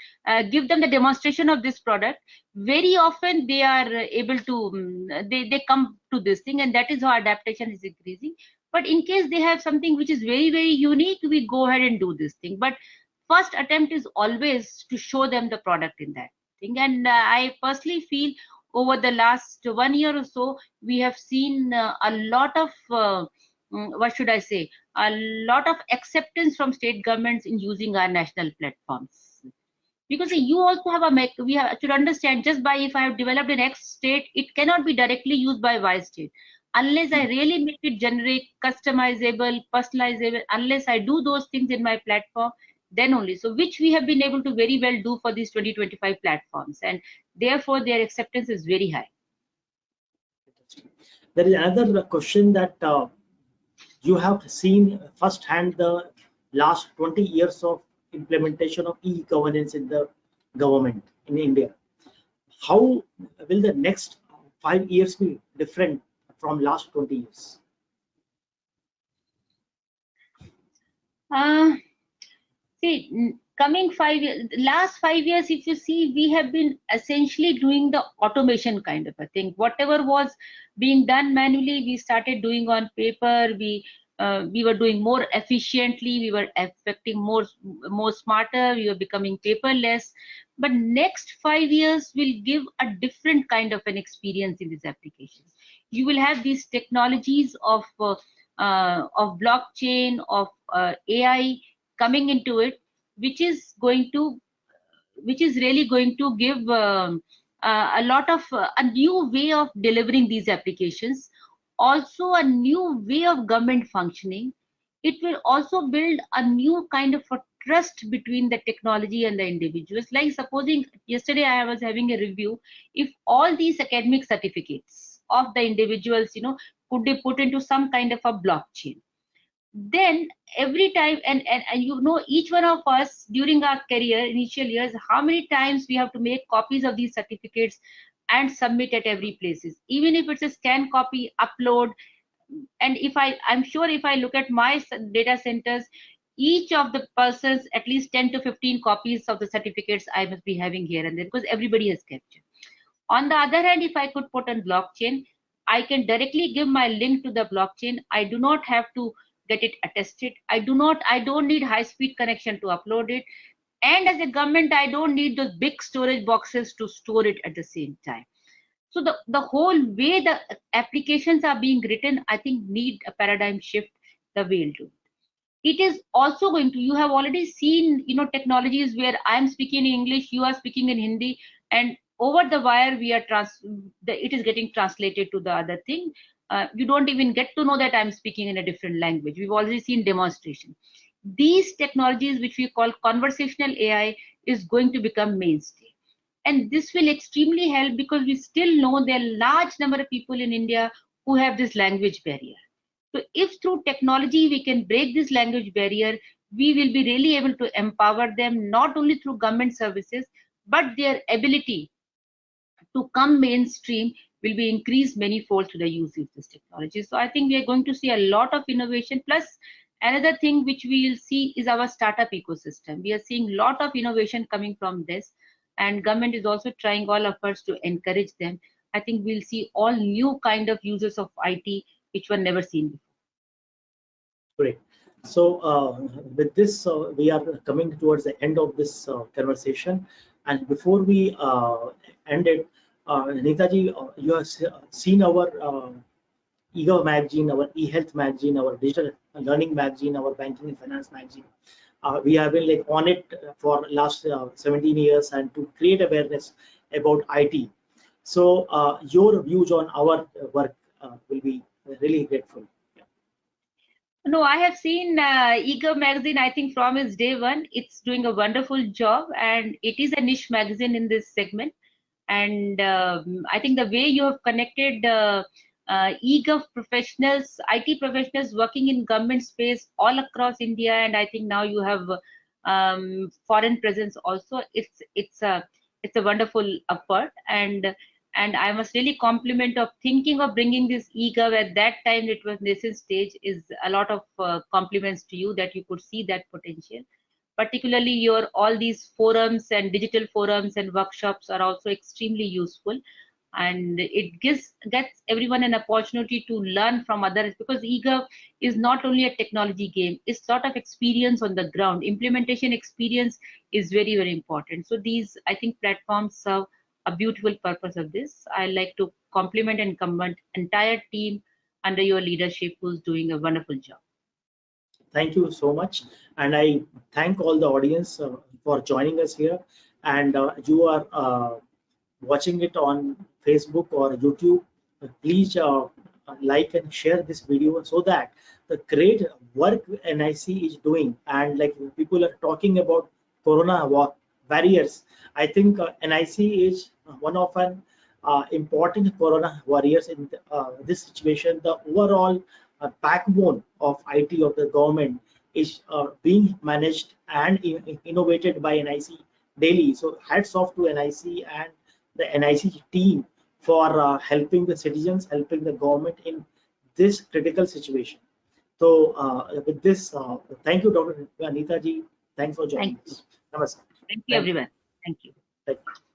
[SPEAKER 2] Give them the demonstration of this product. Very often they are able to they come to this thing, and that is how adaptation is increasing. But in case they have something which is very unique, we go ahead and do this thing. But first attempt is always to show them the product in that thing. And I personally feel over the last 1 year or so, we have seen a lot of what should I say, a lot of acceptance from state governments in using our national platforms. Because you also have we have to understand, just by if I have developed an X state, it cannot be directly used by Y state unless I really make it generic, customizable, personalizable. Unless I do those things in my platform, then only. So which we have been able to very well do for these 2025 platforms, and therefore their acceptance is very high.
[SPEAKER 1] There is another question that you have seen firsthand the last 20 years of implementation of e-governance in the government in India. How will the next 5 years be different from last 20 years?
[SPEAKER 2] See, coming 5 years, last 5 years, if you see, we have been essentially doing the automation kind of a thing. Whatever was being done manually, we started doing on paper. We were doing more efficiently. We were affecting more smarter. We were becoming paperless. But next 5 years will give a different kind of an experience in these applications. You will have these technologies of blockchain, of AI coming into it, which is really going to give a lot of a new way of delivering these applications, also a new way of government functioning. It will also build a new kind of a trust between the technology and the individuals. Like supposing yesterday I was having a review, if all these academic certificates of the individuals, could be put into some kind of a blockchain, then every time, and each one of us during our career initial years, how many times we have to make copies of these certificates and submit at every places, even if it's a scan copy, upload. And I'm sure if I look at my data centers, each of the persons at least 10 to 15 copies of the certificates I must be having here and there, because everybody has captured. On the other hand, if I could put on blockchain, I can directly give my link to the blockchain. I do not have to get it attested. I don't need high speed connection to upload it. And as a government, I don't need those big storage boxes to store it at the same time. So the whole way the applications are being written, I think, need a paradigm shift the way we'll do. It is also going to, you have already seen, technologies where I am speaking in English, you are speaking in Hindi, and over the wire it is getting translated to the other thing. You don't even get to know that I'm speaking in a different language. We've already seen demonstration. These technologies, which we call conversational AI, is going to become mainstay. And this will extremely help, because we still know there are large number of people in India who have this language barrier. So if through technology we can break this language barrier, we will be really able to empower them, not only through government services, but their ability to come mainstream will be increased many-fold through the use of this technology. So I think we are going to see a lot of innovation. Plus, another thing which we will see is our startup ecosystem. We are seeing a lot of innovation coming from this, and government is also trying all efforts to encourage them. I think we'll see all new kind of users of IT which were never seen before.
[SPEAKER 1] Great. So with this, we are coming towards the end of this conversation. And before we end it, Neetaji, you have seen our eGov magazine, our eHealth magazine, our digital learning magazine, our banking and finance magazine. We have been like on it for last 17 years and to create awareness about IT. So your views on our work will be really grateful.
[SPEAKER 2] No, I have seen eGov magazine, I think from its day one. It's doing a wonderful job, and it is a niche magazine in this segment. And I think the way you have connected eGov professionals, IT professionals working in government space all across India, and I think now you have foreign presence also. It's a wonderful effort, and I must really compliment of thinking of bringing this eGov at that time. It was nascent stage. Is a lot of compliments to you that you could see that potential. Particularly your all these forums and digital forums and workshops are also extremely useful, and it gets everyone an opportunity to learn from others, because eGov is not only a technology game, it's sort of experience on the ground. Implementation experience is very, very important. So these, I think, platforms serve a beautiful purpose of this. I like to compliment and commend entire team under your leadership who's doing a wonderful job.
[SPEAKER 1] Thank you so much, and I thank all the audience for joining us here. And you are watching it on Facebook or YouTube. Please like and share this video so that the great work NIC is doing, and like people are talking about Corona warriors. I think NIC is one of an important Corona warriors in this situation. The overall backbone of IT of the government is being managed and innovated by NIC daily. So hats off to NIC and the NIC team for helping the citizens, helping the government in this critical situation. So with this, thank you, Dr. Anita ji. Thanks for joining us. Namaskar.
[SPEAKER 2] Thank you, everyone. Thank you.
[SPEAKER 1] Thank you.